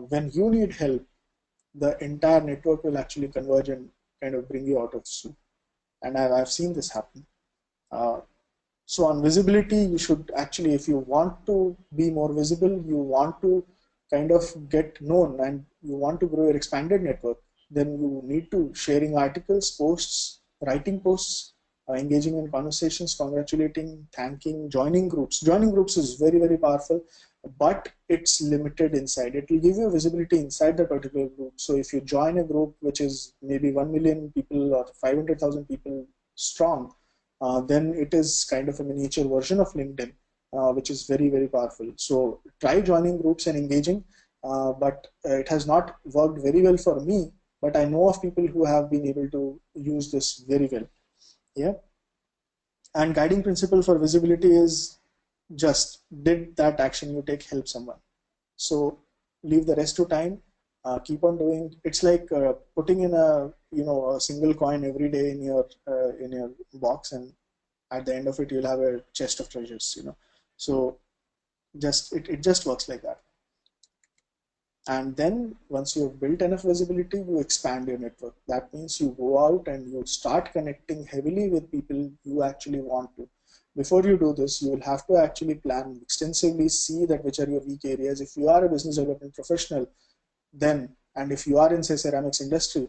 when you need help, the entire network will actually converge and kind of bring you out of the soup. And I've seen this happen. Uh, so on visibility, you should actually, if you want to be more visible, you want to kind of get known, and you want to grow your expanded network, then you need to sharing articles, posts, writing posts, engaging in conversations, congratulating, thanking, joining groups. Joining groups is very, very powerful, but it's limited inside. It will give you visibility inside the particular group. So if you join a group which is maybe 1 million people or 500,000 people strong, then it is kind of a miniature version of LinkedIn, which is very, very powerful. So try joining groups and engaging, but it has not worked very well for me, but I know of people who have been able to use this very well. Yeah. And guiding principle for visibility is just, did that action you take help someone? So leave the rest to time. Keep on doing. It's like putting in a single coin every day in your box, and at the end of it you'll have a chest of treasures. So just it just works like that. And then once you've built enough visibility, you expand your network. That means you go out and you start connecting heavily with people you actually want to. Before you do this, you will have to actually plan extensively, see that which are your weak areas. If you are a business development professional, then, and if you are in, say, ceramics industry,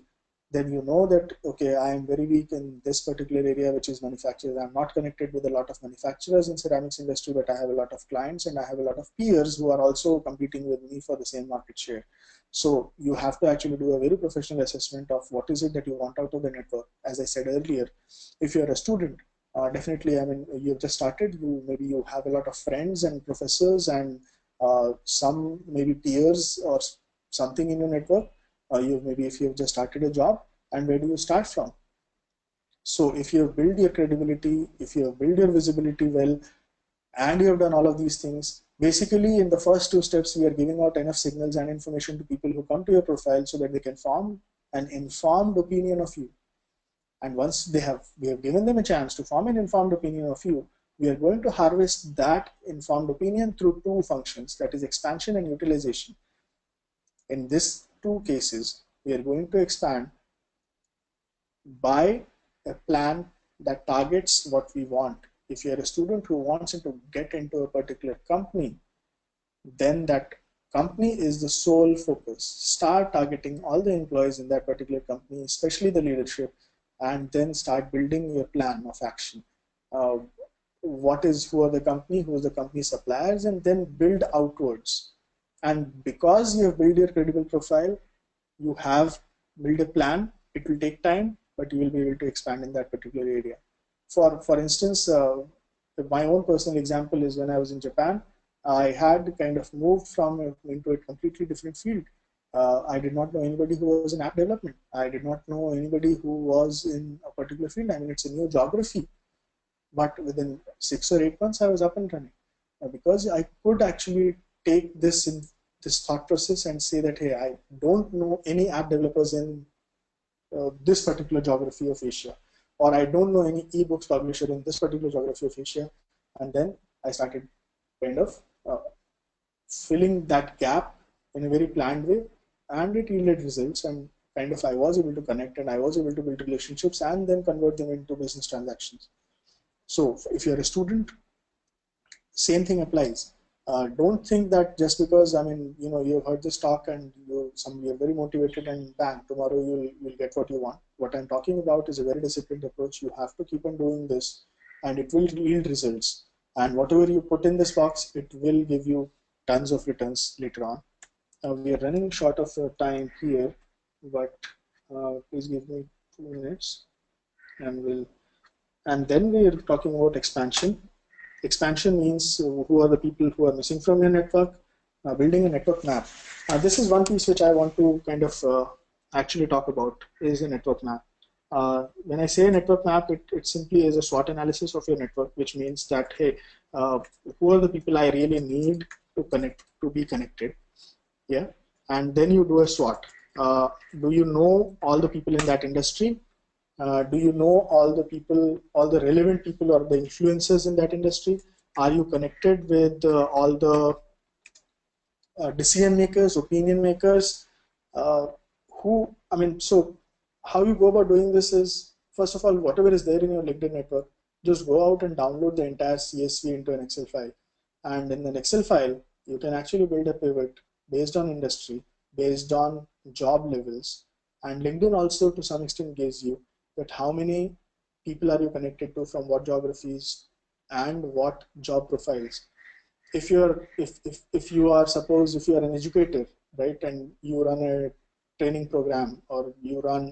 then you know that, okay, I am very weak in this particular area, which is manufacturers. I'm not connected with a lot of manufacturers in ceramics industry, but I have a lot of clients and I have a lot of peers who are also competing with me for the same market share. So you have to actually do a very professional assessment of what is it that you want out of the network. As I said earlier, if you're a student, definitely, I mean, you've just started, maybe you have a lot of friends and professors and some maybe peers or something in your network. Maybe if you've just started a job, and where do you start from? So if you have built your credibility, if you have built your visibility well, and you have done all of these things, basically in the first 2 steps, we are giving out enough signals and information to people who come to your profile so that they can form an informed opinion of you. And once we have given them a chance to form an informed opinion of you, we are going to harvest that informed opinion through 2 functions, that is expansion and utilization. In these 2 cases, we are going to expand by a plan, that targets what we want. If you're a student who wants to get into a particular company, then that company is the sole focus. Start targeting all the employees in that particular company, especially the leadership, and then start building your plan of action. Uh, who are the company, who is the company suppliers, and then build outwards. And because you have built your credible profile, you have built a plan. It will take time, but you will be able to expand in that particular area. For instance, my own personal example is when I was in Japan, I had kind of moved from into a completely different field. I did not know anybody who was in app development. I did not know anybody who was in a particular field. I mean, it's a new geography, but within 6 or 8 months, I was up and running because I could actually take this thought process and say that, hey, I don't know any app developers in this particular geography of Asia, or I don't know any ebooks publisher in this particular geography of Asia, and then I started kind of filling that gap in a very planned way, and it yielded results. And kind of I was able to connect, and I was able to build relationships, and then convert them into business transactions. So if you're a student, same thing applies. Don't think that just because you've heard this talk and you're very motivated and bang, tomorrow you'll get what you want. What I'm talking about is a very disciplined approach. You have to keep on doing this, and it will yield results. And whatever you put in this box, it will give you tons of returns later on. We are running short of time here, but please give me 2 minutes, and then we are talking about expansion. Expansion means who are the people who are missing from your network, building a network map. This is one piece which I want to kind of actually talk about, is a network map. When I say network map, it simply is a SWOT analysis of your network, which means that, hey, who are the people I really need to be connected? Yeah, and then you do a SWOT. Do you know all the people in that industry? Do you know all the people, all the relevant people or the influencers in that industry? Are you connected with all the decision makers, opinion makers? So how you go about doing this is, first of all, whatever is there in your LinkedIn network, just go out and download the entire CSV into an Excel file. And in an Excel file, you can actually build a pivot based on industry, based on job levels. And LinkedIn also to some extent gives you that how many people are you connected to from what geographies and what job profiles. If you are, suppose if you are an educator, right, and you run a training program, or you run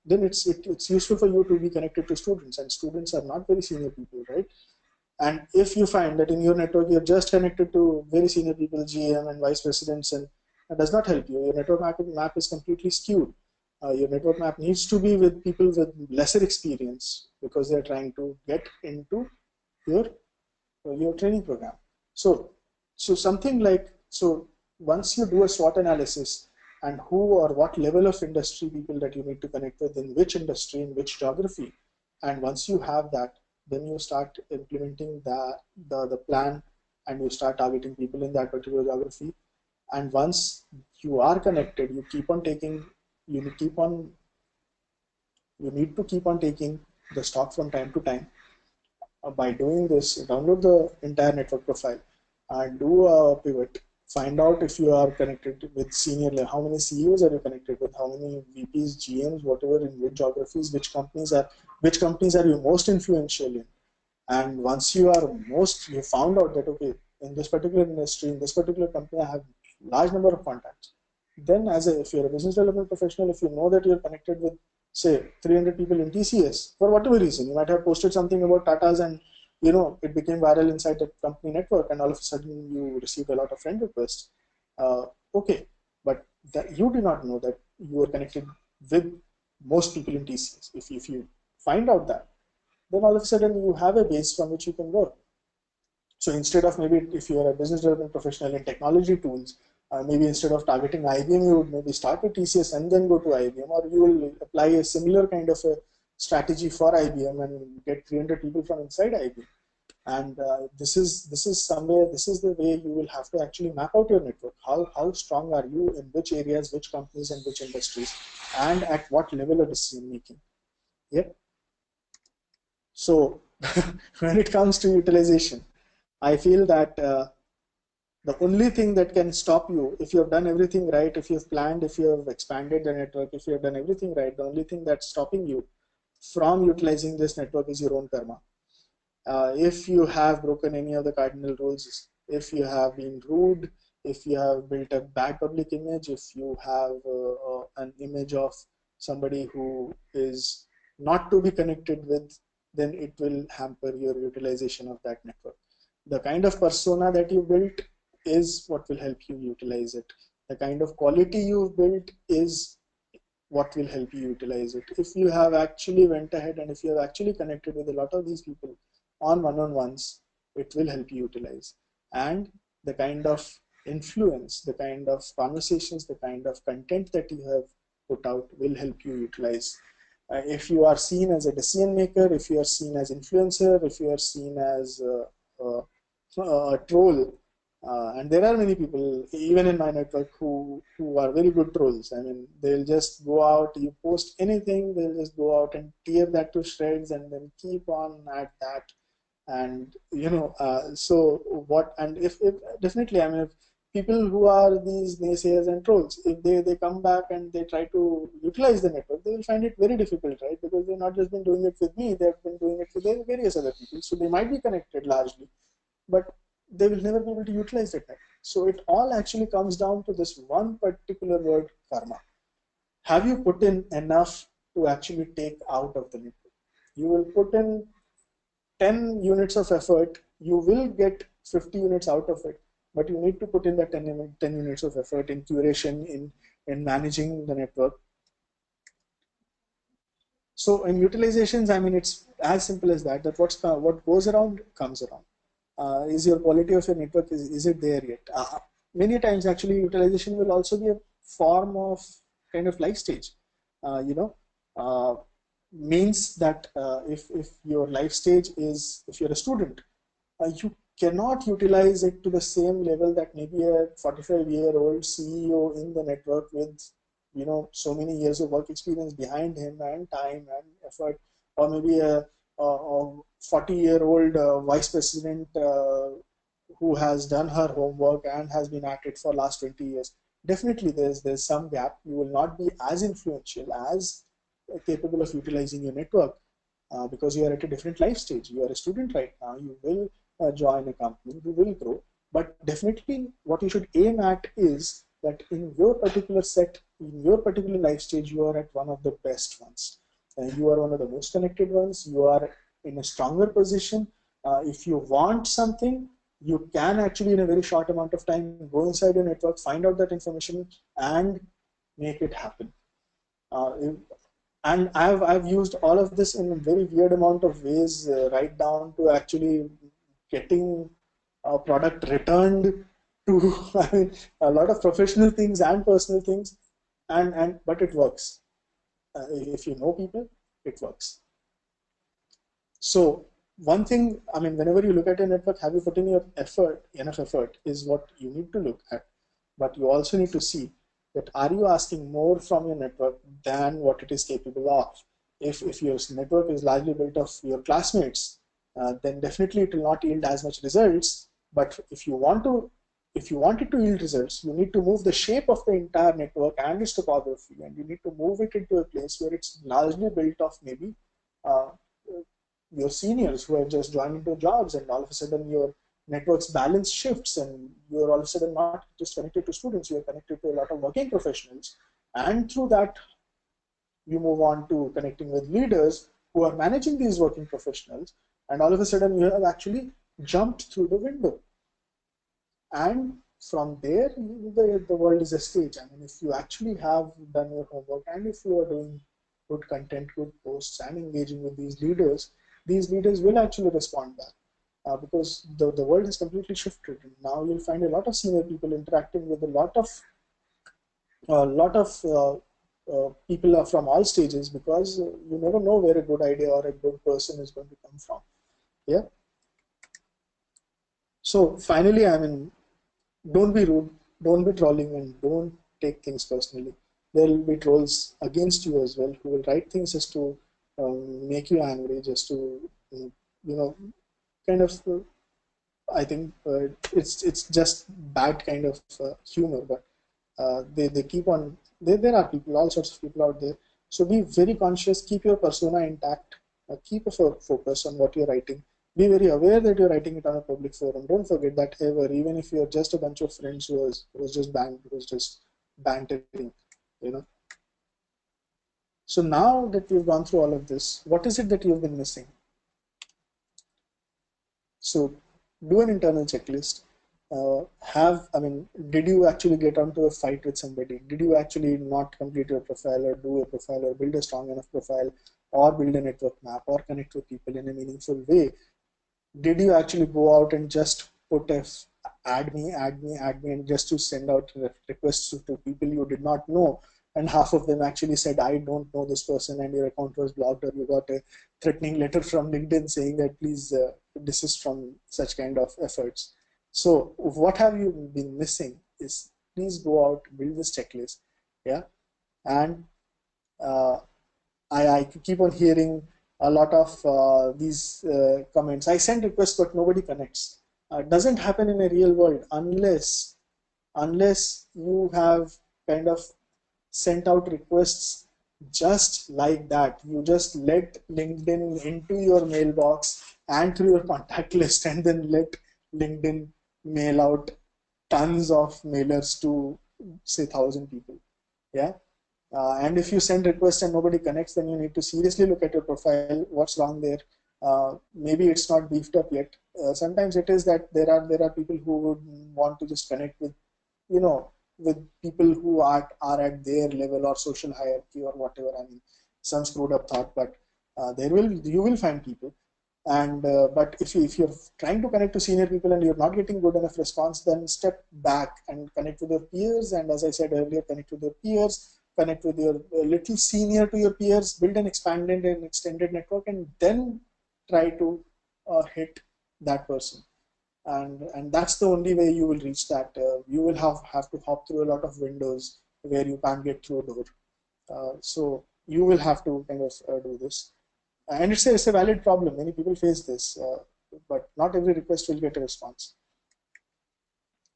then it's useful for you to be connected to students, and students are not very senior people, right? And if you find that in your network you're just connected to very senior people, GM and vice presidents, and that does not help you. Your network map is completely skewed. Your network map needs to be with people with lesser experience, because they're trying to get into your training program. So something like, so once you do a SWOT analysis and who or what level of industry people that you need to connect with, in which industry, in which geography, and once you have that, then you start implementing the plan, and you start targeting people in that particular geography. And once you are connected, you keep on taking, you need to keep on taking the stock from time to time. By doing this, download the entire network profile and do a pivot. Find out if you are connected with senior level, how many CEOs are you connected with, how many VPs, GMs, whatever, in which geographies, which companies are you most influential in. And once you found out that, okay, in this particular industry, in this particular company, I have large number of contacts. Then if you're a business development professional, if you know that you're connected with, say, 300 people in TCS, for whatever reason, you might have posted something about Tata's, and it became viral inside the company network, and all of a sudden you received a lot of friend requests. Okay, but you do not know that you are connected with most people in TCS. If you find out that, then all of a sudden you have a base from which you can work. So instead of, maybe if you are a business development professional in technology tools, maybe instead of targeting IBM, you would maybe start with TCS and then go to IBM, or you will apply a similar kind of a strategy for IBM and get 300 people from inside IBM. And this is the way you will have to actually map out your network. How strong are you in which areas, which companies, and which industries, and at what level of decision making. Yeah. So when it comes to utilization, I feel that the only thing that can stop you, if you have done everything right, if you've planned, if you have expanded the network, if you have done everything right, the only thing that's stopping you from utilizing this network is your own karma. If you have broken any of the cardinal rules, if you have been rude, if you have built a bad public image, if you have an image of somebody who is not to be connected with, then it will hamper your utilization of that network. The kind of persona that you built is what will help you utilize it. The kind of quality you've built is what will help you utilize it. If you have actually went ahead and if you have actually connected with a lot of these people on one-on-ones, it will help you utilize. And the kind of influence, the kind of conversations, the kind of content that you have put out will help you utilize. If you are seen as a decision maker, if you are seen as influencer, if you are seen as a troll, and there are many people, even in my network, who are very good trolls. I mean, they'll just go out, you post anything, they'll just go out and tear that to shreds and then keep on at that. And, so what, and if definitely, I mean, if people who are these naysayers and trolls, if they come back and they try to utilize the network, they will find it very difficult, right? Because they've not just been doing it with me, they've been doing it with various other people. So they might be connected largely, but they will never be able to utilize that network. So it all actually comes down to this one particular word, karma. Have you put in enough to actually take out of the network? You will put in 10 units of effort, you will get 50 units out of it, but you need to put in that 10 units of effort in curation, in managing the network. So in utilizations, I mean, it's as simple as that, that what goes around comes around. Is your quality of your network, is it there yet? Many times actually utilization will also be a form of kind of life stage. Uh, means that if your life stage is, if you're a student, you cannot utilize it to the same level that maybe a 45-year-old CEO in the network with so many years of work experience behind him and time and effort, or maybe a 40-year-old vice president who has done her homework and has been at it for last 20 years. Definitely there's some gap. You will not be as influential, as capable of utilizing your network, because you are at a different life stage. You are a student right now. You will join a company. You will grow. But definitely what you should aim at is that in your particular set, in your particular life stage, you are at one of the best ones. You are one of the most connected ones. You are in a stronger position. If you want something, you can actually in a very short amount of time go inside your network, find out that information and make it happen. And I've used all of this in a very weird amount of ways, right down to actually getting a product returned to I mean, a lot of professional things and personal things, and but it works. If you know people, it works. So one thing, I mean, whenever you look at a network, have you put in your effort, enough effort, is what you need to look at. But you also need to see that are you asking more from your network than what it is capable of? If your network is largely built of your classmates, then definitely it will not yield as much results. But if you want it to yield results, you need to move the shape of the entire network and its topography, and you need to move it into a place where it's largely built of maybe uh, your seniors who have just joined into jobs, and all of a sudden your network's balance shifts and you're all of a sudden not just connected to students, you're connected to a lot of working professionals, and through that you move on to connecting with leaders who are managing these working professionals, and all of a sudden you have actually jumped through the window. And from there, the world is a stage. I mean, if you actually have done your homework and if you are doing good content, good posts, and engaging with these leaders will actually respond back, because the world has completely shifted. Now you'll find a lot of senior people interacting with a lot of people are from all stages, because you never know where a good idea or a good person is going to come from. Yeah. So finally, I mean, don't be rude, don't be trolling, and don't take things personally. There will be trolls against you as well who will write things just to make you angry, just to you know, kind of. I think it's just bad kind of humor, but they keep on. There are people, all sorts of people out there. So be very conscious. Keep your persona intact. Keep a focus on what you're writing. Be very aware that you're writing it on a public forum. Don't forget that ever, even if you're just a bunch of friends who was just bantering, you know. So now that we've gone through all of this, what is it that you've been missing? So do an internal checklist. Did you actually get onto a fight with somebody? Did you actually not complete your profile or do a profile or build a strong enough profile or build a network map or connect with people in a meaningful way? Did you actually go out and just put a add me, and just to send out requests to people you did not know? And half of them actually said, I don't know this person, and your account was blocked, or you got a threatening letter from LinkedIn saying that please desist from such kind of efforts. So what have you been missing is please go out, build this checklist, yeah, and uh, I keep on hearing a lot of these comments. I send requests, but nobody connects. Doesn't happen in a real world unless you have kind of sent out requests just like that. You just let LinkedIn into your mailbox and through your contact list, and then let LinkedIn mail out tons of mailers to say 1,000 people. Yeah. And if you send requests and nobody connects, then you need to seriously look at your profile. What's wrong there? Maybe it's not beefed up yet. Sometimes it is that there are people who would want to just connect with, you know, with people who are at their level or social hierarchy or whatever. I mean, some screwed up thought, but you will find people. And but if you're trying to connect to senior people and you're not getting good enough response, then step back and connect with your peers. And as I said earlier, connect with your peers, connect with your little senior to your peers, build an expanded and extended network, and then try to hit that person. And that's the only way you will reach that. You will have to hop through a lot of windows where you can't get through a door. So you will have to kind of do this. And it's a valid problem. Many people face this, but not every request will get a response.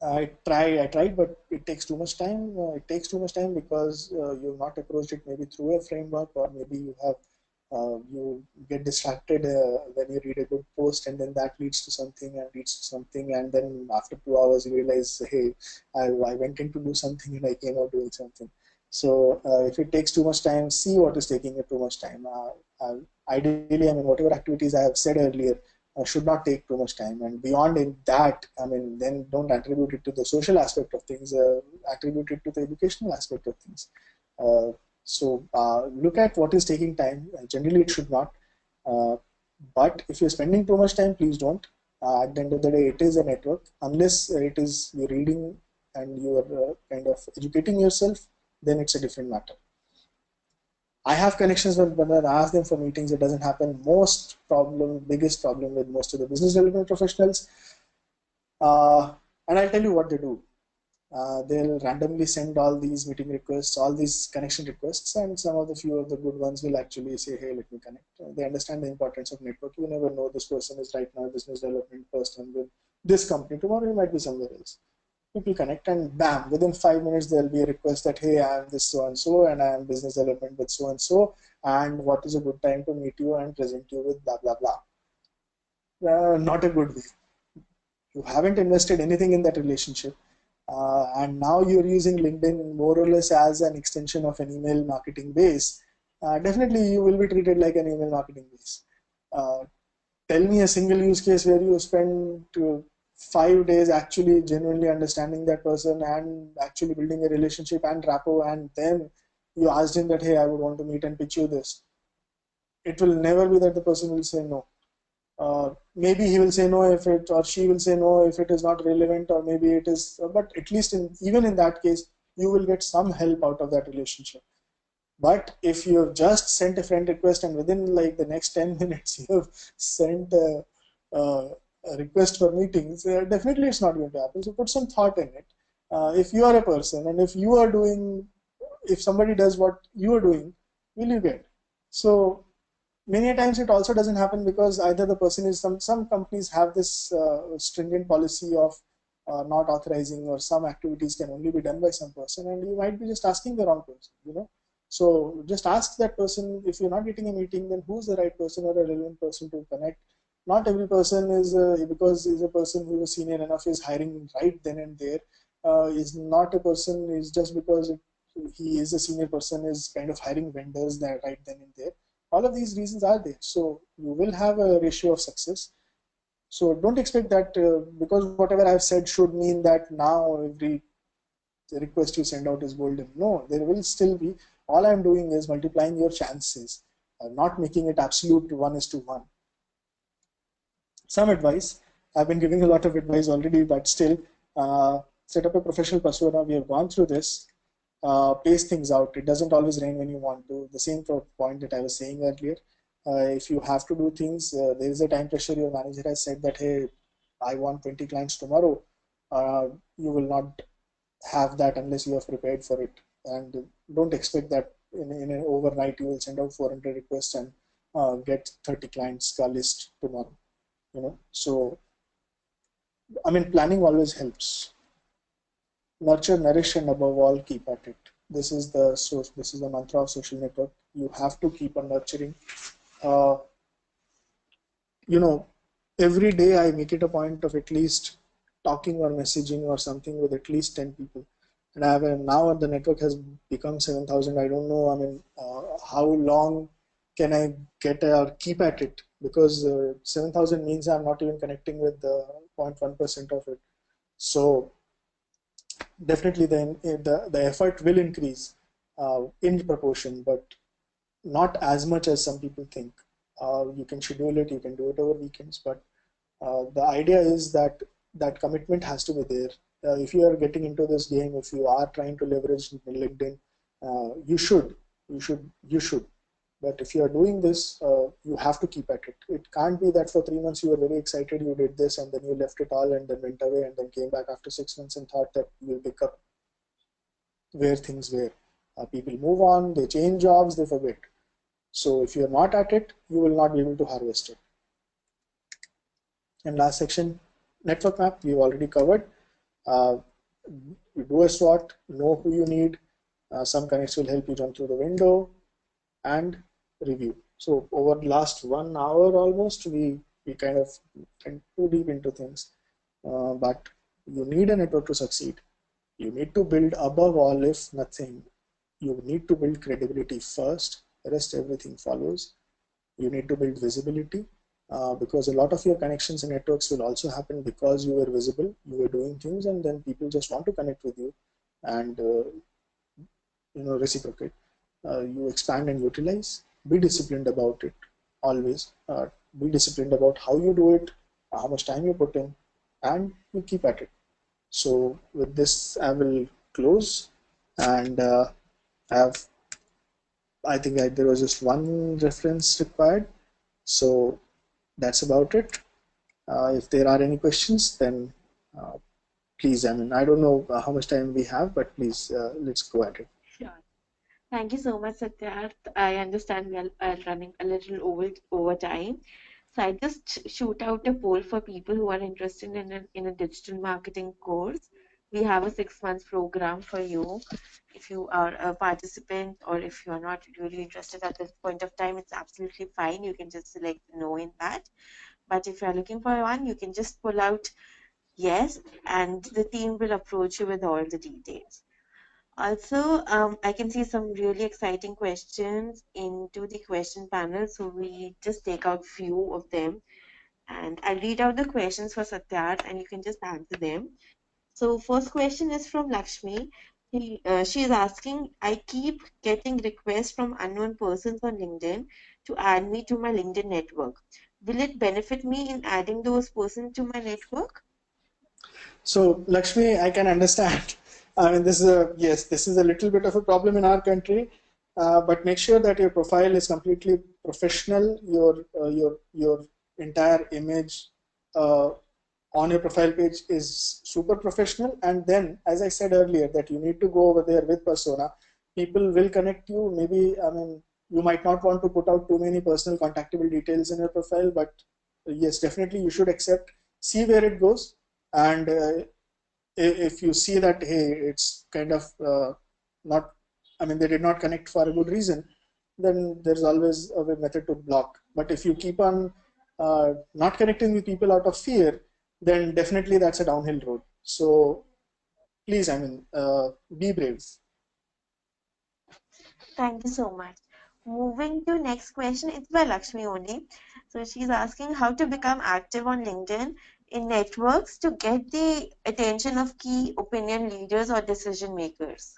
I tried, but it takes too much time. It takes too much time because you've not approached it maybe through a framework, or maybe you get distracted when you read a good post, and then that leads to something and leads to something, and then after 2 hours you realize, hey, I went in to do something and I came out doing something. So if it takes too much time, see what is taking it too much time. Ideally, I mean, whatever activities I have said earlier should not take too much time. And beyond in that, I mean, then don't attribute it to the social aspect of things, attribute it to the educational aspect of things. So look at what is taking time. Generally, it should not. But if you're spending too much time, please don't. At the end of the day, it is a network. Unless it is you're reading and you're kind of educating yourself, then it's a different matter. I have connections, but when I ask them for meetings, it doesn't happen. Biggest problem with most of the business development professionals, and I'll tell you what they do. They'll randomly send all these meeting requests, all these connection requests, and some of the few of the good ones will actually say, hey, let me connect. They understand the importance of network. You never know, this person is right now a business development person with this company. Tomorrow he might be somewhere else. People connect, and bam, within 5 minutes there'll be a request that, hey, I am this so and so, and I am business development with so and so, and what is a good time to meet you and present you with blah blah blah. Not a good way. You haven't invested anything in that relationship, and now you're using LinkedIn more or less as an extension of an email marketing base. Definitely you will be treated like an email marketing base. Uh, Tell me a single use case where you spend 5 days actually genuinely understanding that person and actually building a relationship and rapport, and then you asked him that, hey, I would want to meet and pitch you this. It will never be that the person will say no. Maybe he will say no if it, or she will say no if it is not relevant, or maybe it is, but at least even in that case, you will get some help out of that relationship. But if you have just sent a friend request and within like the next 10 minutes you have sent a request for meetings, definitely it's not going to happen. So put some thought in it. If you are a person and if somebody does what you are doing, will you get? So many times it also doesn't happen because either the person is some companies have this stringent policy of not authorizing, or some activities can only be done by some person, and you might be just asking the wrong person, so just ask that person. If you're not getting a meeting, then who's the right person or a relevant person to connect. Not every person is because is a person who is senior enough is hiring right then and there. Is not a person is just because he is a senior person is kind of hiring vendors there right then and there. All of these reasons are there, so you will have a ratio of success. So don't expect that because whatever I've said should mean that now every request you send out is golden. No, there will still be. All I'm doing is multiplying your chances, not making it absolute 1:1. Some advice. I've been giving a lot of advice already, but still, set up a professional persona. We have gone through this. Pace things out. It doesn't always rain when you want to. The same point that I was saying earlier. If you have to do things, there is a time pressure. Your manager has said that, hey, I want 20 clients tomorrow. You will not have that unless you have prepared for it. And don't expect that in an overnight you will send out 400 requests and get 30 clients list tomorrow. So I mean, planning always helps. Nurture, nourish, and above all, keep at it. This is the source. This is the mantra of social network. You have to keep on nurturing. Uh, every day I make it a point of at least talking or messaging or something with at least 10 people. And I have now the network has become 7,000. I don't know. I mean, how long can I get or keep at it? Because 7,000 means I'm not even connecting with the 0.1% of it. So definitely the effort will increase in proportion, but not as much as some people think. You can schedule it, you can do it over weekends, but the idea is that that commitment has to be there. If you are getting into this game, if you are trying to leverage LinkedIn, you should. But if you are doing this, you have to keep at it. It can't be that for 3 months you were very excited, you did this, and then you left it all and then went away and then came back after 6 months and thought that you will pick up where things were. People move on, they change jobs, they forget. So if you're not at it, you will not be able to harvest it. And last section, network map, we've already covered. You do a SWOT, know who you need. Some connects will help you jump through the window, and review. So over the last 1 hour almost, we kind of went too deep into things. But you need a network to succeed. You need to build above all, if nothing, you need to build credibility first. The rest everything follows. You need to build visibility because a lot of your connections and networks will also happen because you were visible, you were doing things, and then people just want to connect with you and reciprocate. You expand and utilize. Be disciplined about it always. Be disciplined about how you do it, how much time you put in, and you keep at it. So with this, I will close and I think there was just one reference required. So that's about it. If there are any questions, then please, I mean, I don't know how much time we have, but please, let's go at it. Sure. Thank you so much, Satyarth. I understand we are running a little over time. So I just shoot out a poll for people who are interested in a digital marketing course. We have a 6 month program for you. If you are a participant or if you are not really interested at this point of time, it's absolutely fine. You can just select no in that. But if you're looking for one, you can just pull out yes, and the team will approach you with all the details. Also, I can see some really exciting questions into the question panel, so we just take out few of them, and I'll read out the questions for Satyar, and you can just answer them. So, first question is from Lakshmi. She is asking, I keep getting requests from unknown persons on LinkedIn to add me to my LinkedIn network. Will it benefit me in adding those persons to my network? So Lakshmi, I can understand. I mean, this is a little bit of a problem in our country, but make sure that your profile is completely professional. Your entire image on your profile page is super professional. And then, as I said earlier, that you need to go over there with persona. People will connect you. Maybe, I mean, You might not want to put out too many personal contactable details in your profile, but yes, definitely you should accept, see where it goes. And if you see that, hey, it's kind of not, I mean, they did not connect for a good reason, then there's always a method to block. But if you keep on not connecting with people out of fear, then definitely that's a downhill road. So please, I mean, be brave. Thank you so much. Moving to next question, it's by Lakshmi only. So she's asking how to become active on LinkedIn in networks to get the attention of key opinion leaders or decision makers.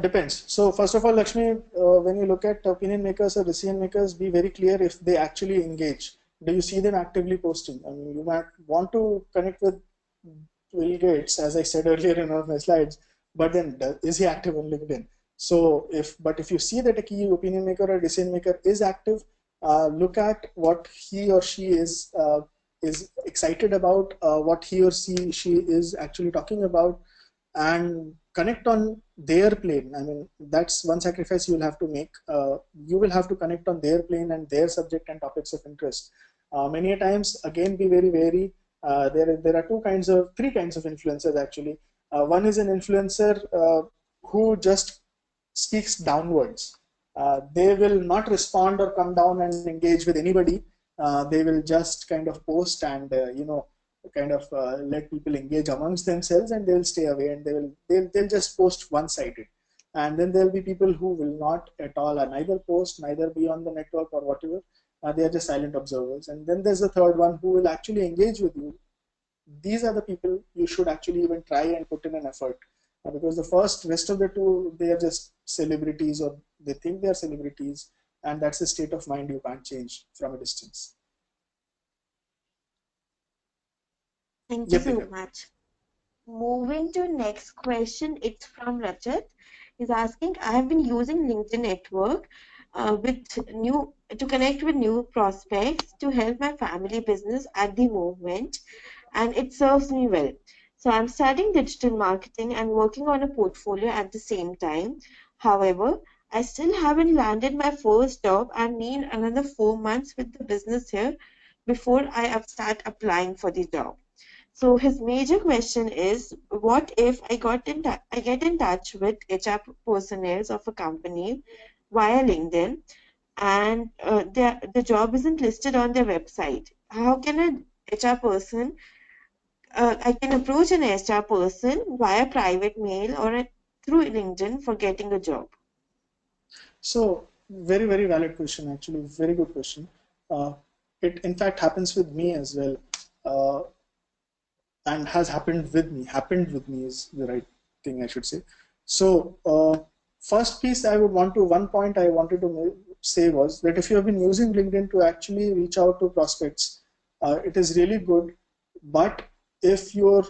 Depends. So first of all, Lakshmi, when you look at opinion makers or decision makers, be very clear if they actually engage. Do you see them actively posting? I mean, you might want to connect with Bill Gates, as I said earlier in one of my slides, but then is he active on LinkedIn? So if you see that a key opinion maker or decision maker is active, look at what he or she is excited about, what he or she is actually talking about, and connect on their plane. I mean, that's one sacrifice you will have to make. You will have to connect on their plane and their subject and topics of interest. Many a times, again, be very wary. There are three kinds of influencers actually. One is an influencer who just speaks downwards. They will not respond or come down and engage with anybody. They will just kind of post and kind of let people engage amongst themselves, and they'll stay away, and they'll just post one-sided. And then there'll be people who will not at all, neither post, neither be on the network or whatever. They are just silent observers. And then there's the third one who will actually engage with you. These are the people you should actually even try and put in an effort, because the rest of the two, they are just celebrities, or they think they are celebrities, and that's a state of mind you can't change from a distance. Thank you Yep, so Divya. much. Moving to next question, it's from Rajat. He's asking, I have been using LinkedIn Network to connect with new prospects to help my family business at the moment, and it serves me well. So I'm studying digital marketing and working on a portfolio at the same time. However, I still haven't landed my first job and need another 4 months with the business here before I start applying for the job. So his major question is, what if I get in touch with HR personnel of a company via LinkedIn, and the job isn't listed on their website? How can an HR person I can approach an HR person via private mail or through LinkedIn for getting a job? So very, very valid question, actually, very good question. Uh, it in fact happens with me as well, uh, and has happened with me is the right thing, I should say. So first piece one point I wanted to say was that if you have been using LinkedIn to actually reach out to prospects, it is really good. But if your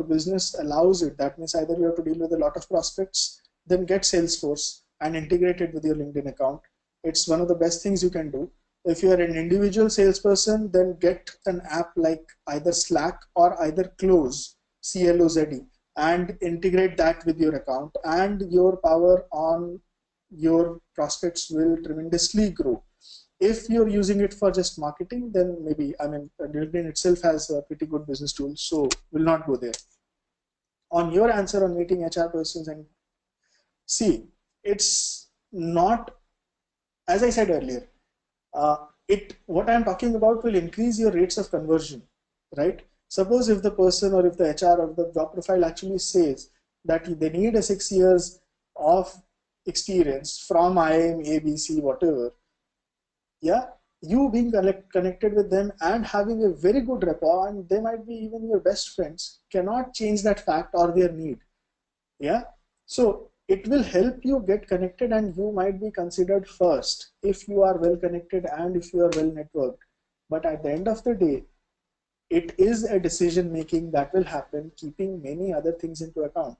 business allows it, that means either you have to deal with a lot of prospects, then get Salesforce and integrate it with your LinkedIn account. It's one of the best things you can do. If you are an individual salesperson, then get an app like either Slack or either Close, CLOZE, and integrate that with your account, and your power on your prospects will tremendously grow. If you're using it for just marketing, then maybe, I mean, LinkedIn itself has a pretty good business tools, so will not go there. On your answer on meeting HR persons, and see, it's not, as I said earlier, what I'm talking about will increase your rates of conversion, right? Suppose if the person or if the HR or the job profile actually says that they need a 6 years of experience from IIM, ABC, whatever, yeah, you being connected with them and having a very good rapport, and they might be even your best friends, cannot change that fact or their need. Yeah, so it will help you get connected, and you might be considered first if you are well connected and if you are well networked. But at the end of the day, it is a decision making that will happen keeping many other things into account.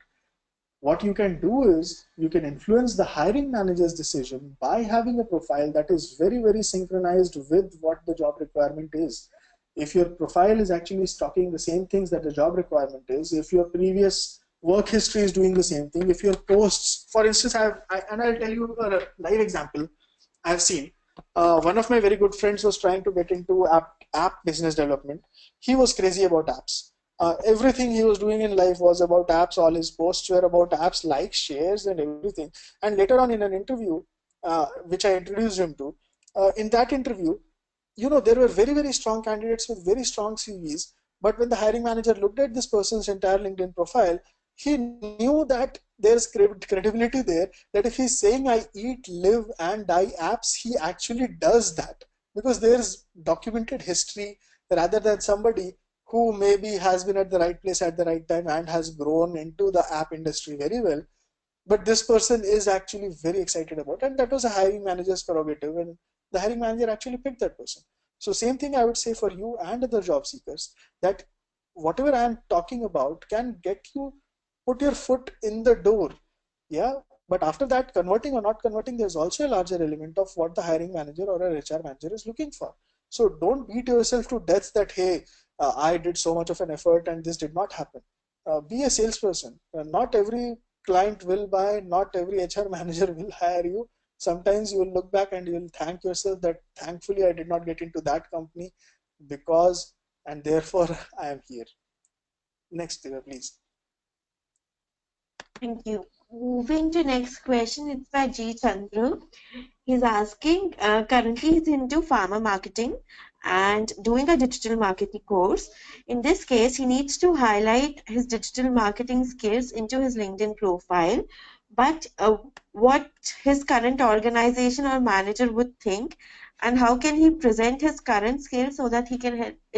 What you can do is you can influence the hiring manager's decision by having a profile that is very, very synchronized with what the job requirement is. If your profile is actually stocking the same things that the job requirement is, if your previous work history is doing the same thing, if your posts for instance, I'll tell you a live example I've seen. One of my very good friends was trying to get into app business development. He was crazy about apps. Everything he was doing in life was about apps. All his posts were about apps, likes, shares, and everything. And later on in an interview, which I introduced him to, in that interview, there were very, very strong candidates with very strong CVs. But when the hiring manager looked at this person's entire LinkedIn profile, he knew that there's credibility there, that if he's saying I eat, live, and die apps, he actually does that, because there's documented history, rather than somebody who maybe has been at the right place at the right time and has grown into the app industry very well. But this person is actually very excited about it, and that was a hiring manager's prerogative, and the hiring manager actually picked that person. So same thing I would say for you and other job seekers, that whatever I am talking about can get you, put your foot in the door. Yeah, but after that, converting or not converting, there's also a larger element of what the hiring manager or a HR manager is looking for. So don't beat yourself to death that, hey, I did so much of an effort and this did not happen. Be a salesperson. Not every client will buy, not every HR manager will hire you. Sometimes you will look back and you will thank yourself that thankfully I did not get into that company, because and therefore I am here. Next, please. Thank you. Moving to next question, it's by G. Chandru. He's asking, currently he's into pharma marketing and doing a digital marketing course. In this case, he needs to highlight his digital marketing skills into his LinkedIn profile. But what his current organization or manager would think, and how can he present his current skills so that it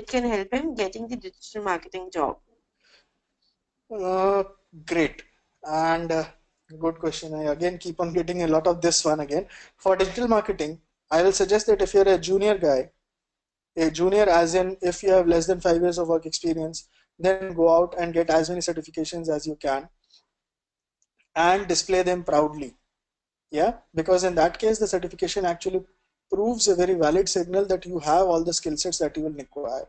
can help him getting the digital marketing job? Uh, Great. And good question. I again keep on getting a lot of this one again. For digital marketing, I will suggest that if you're a junior guy, a junior as in if you have less than 5 years of work experience, then go out and get as many certifications as you can and display them proudly. Yeah, because in that case, the certification actually proves a very valid signal that you have all the skill sets that you will require.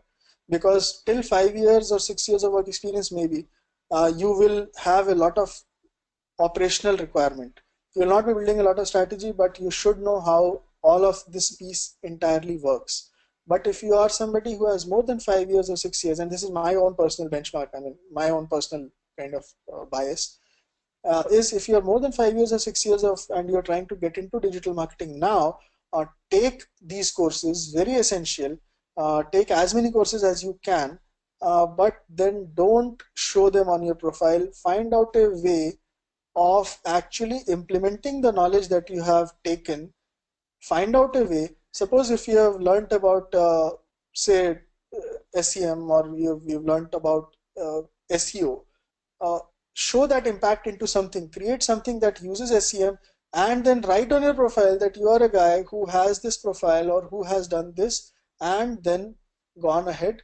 Because till 5 years or 6 years of work experience, maybe you will have a lot of operational requirement. You will not be building a lot of strategy, but you should know how all of this piece entirely works. But if you are somebody who has more than 5 years or 6 years, and this is my own personal benchmark, I mean, my own personal kind of bias, is if you're more than 5 years or 6 years of and you're trying to get into digital marketing now, take these courses, very essential. Take as many courses as you can, but then don't show them on your profile. Find out a way of actually implementing the knowledge that you have taken. Find out a way. Suppose if you have learned about say SEM, or you've learned about SEO, uh, show that impact into something, create something that uses SEM, and then write on your profile that you are a guy who has this profile or who has done this, and then gone ahead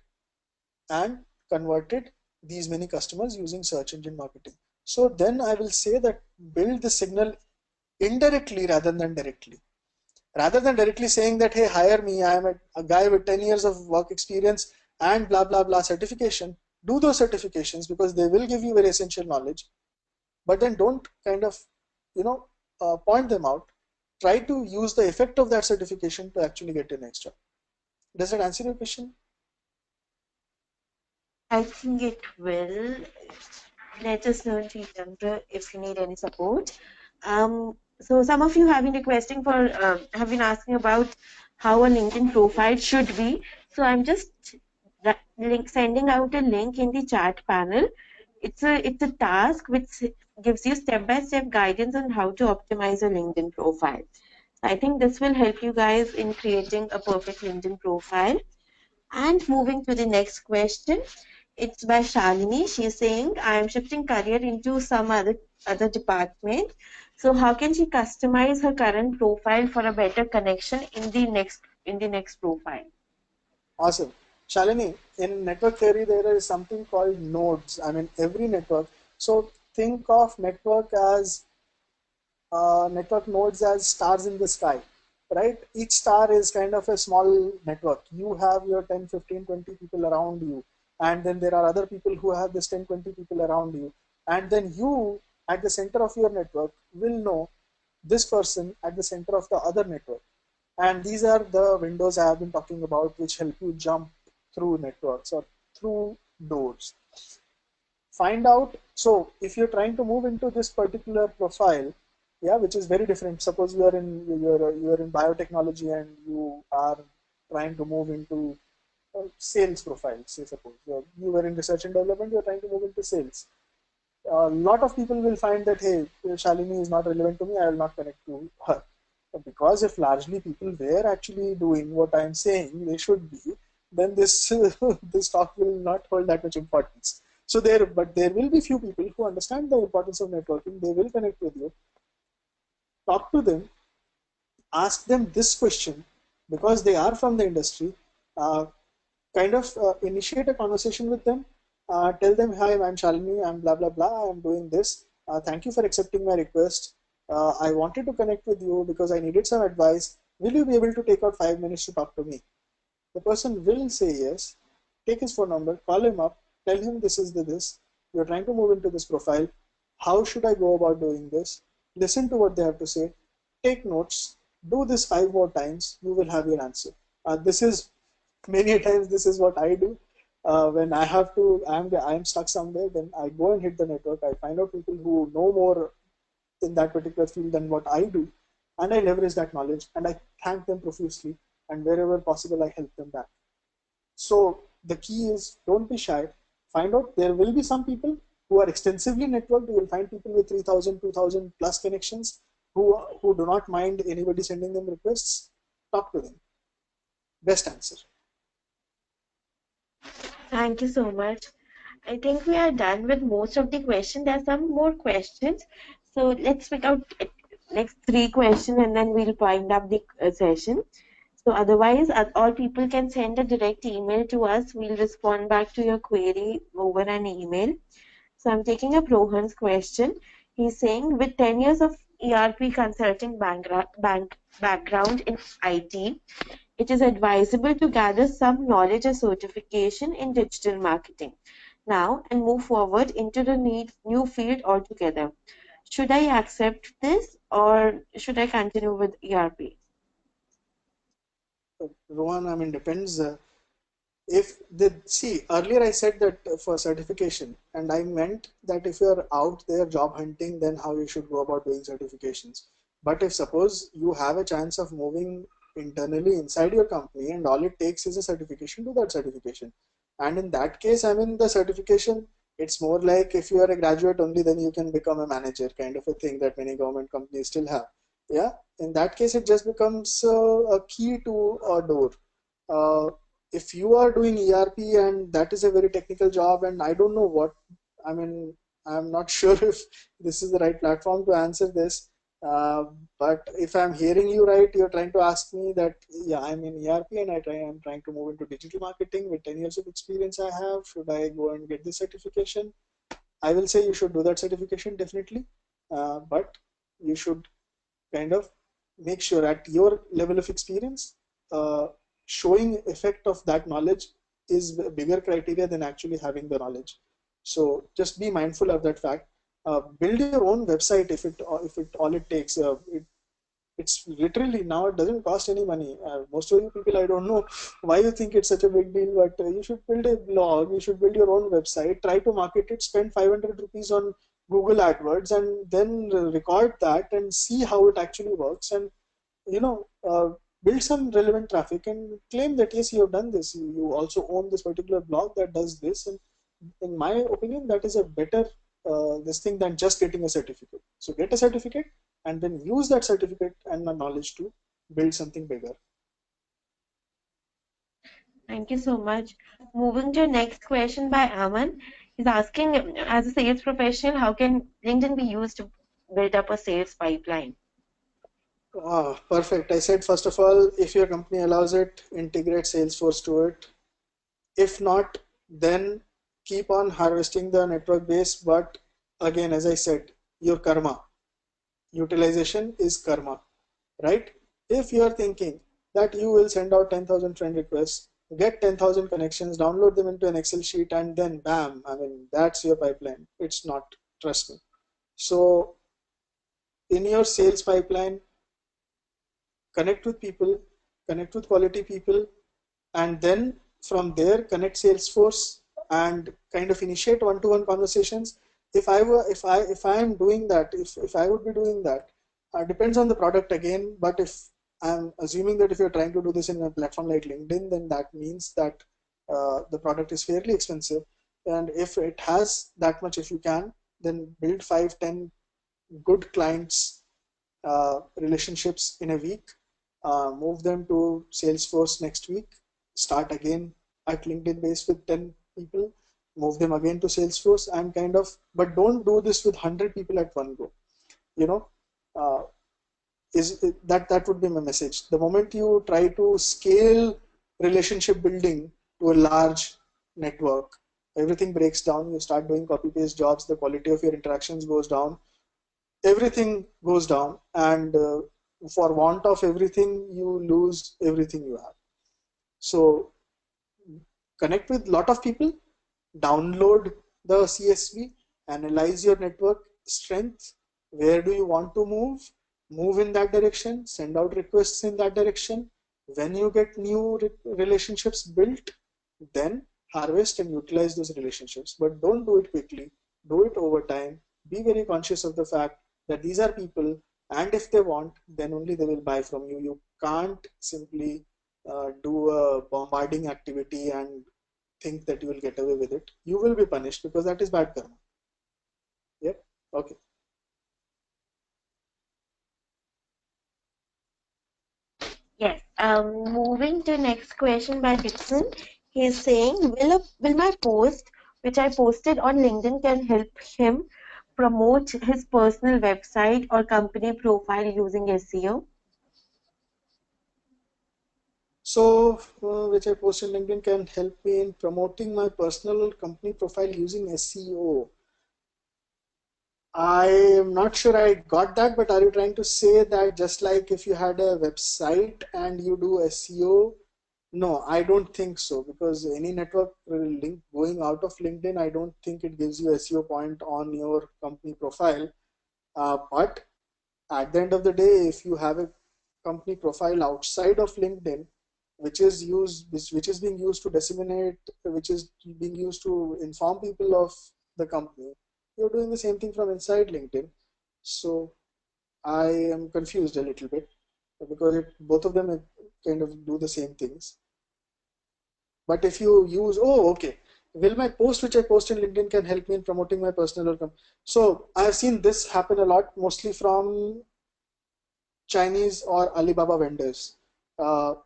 and converted these many customers using search engine marketing. So then I will say that build the signal indirectly rather than directly. Rather than directly saying that, hey, hire me, I am a guy with 10 years of work experience and blah, blah, blah certification. Do those certifications because they will give you very essential knowledge. But then don't kind of, you know, point them out. Try to use the effect of that certification to actually get your next job. Does that answer your question? I think it will. Let us know, Chandra, if you need any support. So some of you have been requesting for, have been asking about how a LinkedIn profile should be. So I'm just sending out a link in the chat panel. It's a task which gives you step-by-step guidance on how to optimize your LinkedIn profile. I think this will help you guys in creating a perfect LinkedIn profile. And moving to the next question, it's by Shalini. She's saying, I am shifting career into some other department. So how can she customize her current profile for a better connection in the next profile? Awesome. Shalini, in network theory, there is something called nodes. I mean, every network. So think of network nodes as stars in the sky, right? Each star is kind of a small network. You have your 10, 15, 20 people around you, and then there are other people who have this 10, 20 people around you, and then you at the center of your network will know this person at the center of the other network. And these are the windows I have been talking about, which help you jump through networks or through doors. Find out, so if you're trying to move into this particular profile, yeah, which is very different. Suppose you're in biotechnology and you are trying to move into sales profile. Say suppose you were in research and development, you're trying to move into sales. A lot of people will find that, hey, Shalini is not relevant to me, I will not connect to her. But because if largely people were actually doing what I'm saying they should be, then this this talk will not hold that much importance. So but there will be few people who understand the importance of networking. They will connect with you, talk to them, ask them this question because they are from the industry. Kind of initiate a conversation with them. Tell them, hi, I'm Shalini, I'm blah blah blah, I'm doing this. Thank you for accepting my request. I wanted to connect with you because I needed some advice. Will you be able to take out 5 minutes to talk to me? The person will say yes. Take his phone number, call him up, tell him this is this. You're trying to move into this profile. How should I go about doing this? Listen to what they have to say. Take notes. Do this 5 more times. You will have your answer. This is many times this is what I do. When I have to, I'm stuck somewhere. Then I go and hit the network. I find out people who know more in that particular field than what I do, and I leverage that knowledge and I thank them profusely, and wherever possible I help them back. So the key is, don't be shy. Find out, there will be some people who are extensively networked. You will find people with 3,000, 2,000 plus connections who do not mind anybody sending them requests. Talk to them. Best answer. Thank you so much. I think we are done with most of the questions. There are some more questions. So let's pick out next three questions and then we'll wind up the session. So otherwise, all people can send a direct email to us. We'll respond back to your query over an email. So I'm taking up Rohan's question. He's saying, with 10 years of ERP consulting background in IT, it is advisable to gather some knowledge or certification in digital marketing now and move forward into the new field altogether. Should I accept this or should I continue with ERP? Rohan, I mean, depends. If the see earlier I said that for certification, and I meant that if you're out there job hunting, then how you should go about doing certifications. But if suppose you have a chance of moving internally inside your company and all it takes is a certification, do that certification. And in that case, I mean, the certification, it's more like if you are a graduate only, then you can become a manager, kind of a thing that many government companies still have. Yeah, in that case it just becomes a key to a door. uh, if you are doing ERP and that is a very technical job, and I don't know what, I mean, I'm not sure if this is the right platform to answer this. Uh, but if I'm hearing you right, you're trying to ask me that, yeah, I'm in ERP and I'm trying to move into digital marketing with 10 years of experience I have. Should I go and get this certification? I will say you should do that certification definitely. But you should kind of make sure at your level of experience, uh, showing effect of that knowledge is a bigger criteria than actually having the knowledge. So just be mindful of that fact. Build your own website if it all it takes. It's literally now it doesn't cost any money. Most of you people, I don't know why you think it's such a big deal, but you should build a blog, you should build your own website, try to market it, spend 500 rupees on Google AdWords, and then record that and see how it actually works. And you know, build some relevant traffic and claim that yes, you have done this. You also own this particular blog that does this, and in my opinion, that is a better this thing than just getting a certificate. So get a certificate and then use that certificate and the knowledge to build something bigger. Thank you so much. Moving to next question by Aman. He's asking, as a sales professional, how can LinkedIn be used to build up a sales pipeline? Perfect. I said, first of all, if your company allows it, integrate Salesforce to it. If not, then keep on harvesting the network base. But again, as I said, your karma, utilization is karma, right? If you are thinking that you will send out 10,000 friend requests, get 10,000 connections, download them into an Excel sheet, and then bam, I mean, that's your pipeline. It's not, trust me. So in your sales pipeline, connect with people, connect with quality people, and then from there connect Salesforce and kind of initiate one-to-one conversations. If I am doing that, if I would be doing that, depends on the product again. But if I'm assuming that if you're trying to do this in a platform like LinkedIn, then that means that the product is fairly expensive. And if it has that much, if you can, then build 5, 10 good clients relationships in a week, move them to Salesforce next week, start again at LinkedIn base with 10 people, move them again to Salesforce, and kind of, but don't do this with 100 people at one go. You know, uh, that would be my message. The moment you try to scale relationship building to a large network, everything breaks down. You start doing copy paste jobs, the quality of your interactions goes down, everything goes down, and for want of everything you lose everything you have. So connect with a lot of people, download the CSV, analyze your network strength, where do you want to move in that direction, send out requests in that direction. When you get new relationships built, then harvest and utilize those relationships, but don't do it quickly, do it over time. Be very conscious of the fact that these are people, and if they want, then only they will buy from you. You can't simply do a bombarding activity and think that you will get away with it. You will be punished because that is bad karma. Yep. Okay. Yes. Moving to next question by Dixon. He's saying, will my post, which I posted on LinkedIn, can help him promote his personal website or company profile using SEO? So, which I post in LinkedIn can help me in promoting my personal company profile using SEO. I am not sure I got that, but are you trying to say that just like if you had a website and you do SEO? No, I don't think so, because any network link going out of LinkedIn, I don't think it gives you SEO point on your company profile. But at the end of the day, if you have a company profile outside of LinkedIn, which is being used to disseminate, which is being used to inform people of the company, you're doing the same thing from inside LinkedIn. So I am confused a little bit, because both of them kind of do the same things. But if you use, oh, okay, will my post which I post in LinkedIn can help me in promoting my personal income? So I have seen this happen a lot, mostly from Chinese or Alibaba vendors,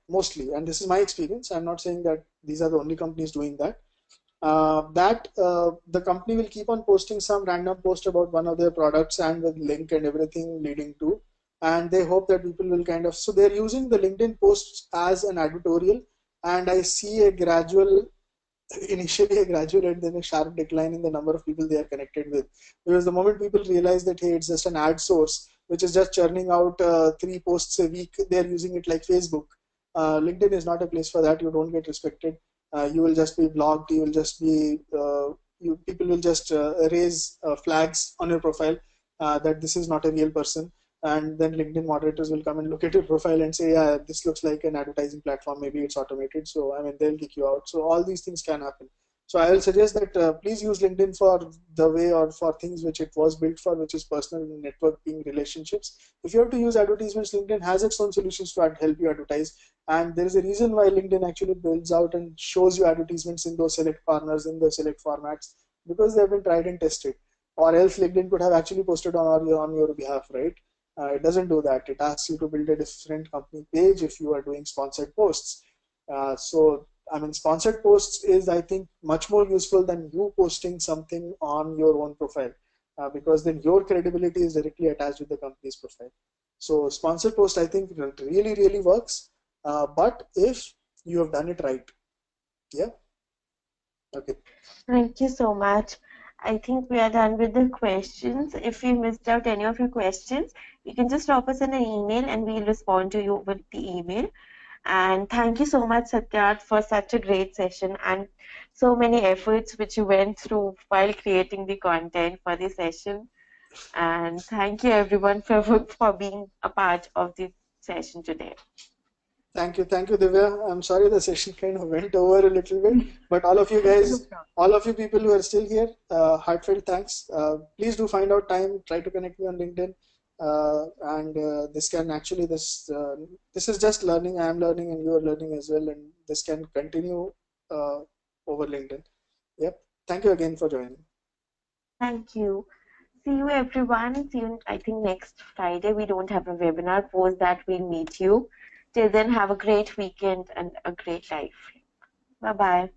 mostly. And this is my experience. I'm not saying that these are the only companies doing that. The company will keep on posting some random post about one of their products and with link and everything leading to, and they hope that people will kind of, so they're using the LinkedIn posts as an advertorial, and I see a gradual, initially a gradual and then a sharp decline in the number of people they are connected with, because the moment people realize that, hey, it's just an ad source which is just churning out 3 posts a week, they're using it like Facebook. LinkedIn is not a place for that. You don't get respected. You will just be blocked. You will just be people will just raise flags on your profile that this is not a real person, and then LinkedIn moderators will come and look at your profile and say, yeah, this looks like an advertising platform, maybe it's automated. So I mean, they'll kick you out. So all these things can happen. So I will suggest that please use LinkedIn for the way, or for things which it was built for, which is personal networking relationships. If you have to use advertisements, LinkedIn has its own solutions to help you advertise, and there is a reason why LinkedIn actually builds out and shows you advertisements in those select corners, in the select formats, because they have been tried and tested. Or else LinkedIn could have actually posted on your behalf, right? It doesn't do that. It asks you to build a different company page if you are doing sponsored posts. So I mean, sponsored posts is, I think, much more useful than you posting something on your own profile, because then your credibility is directly attached with the company's profile. So sponsored post, I think, really, really works. But if you have done it right, yeah, okay. Thank you so much. I think we are done with the questions. If we missed out any of your questions, you can just drop us in an email and we'll respond to you with the email. And thank you so much, Satyat, for such a great session and so many efforts which you went through while creating the content for the session. And thank you everyone for being a part of the session today. Thank you, Divya. I'm sorry the session kind of went over a little bit, but all of you No guys, problem. all of you people who are still here, heartfelt thanks. Please do find out time. Try to connect me on LinkedIn, and this can actually this is just learning. I am learning, and you are learning as well, and this can continue uh, over LinkedIn. Yep. Thank you again for joining. Thank you. See you everyone. See you, I think, next Friday. We don't have a webinar. Post that, we'll meet you. Till then, have a great weekend and a great life. Bye bye.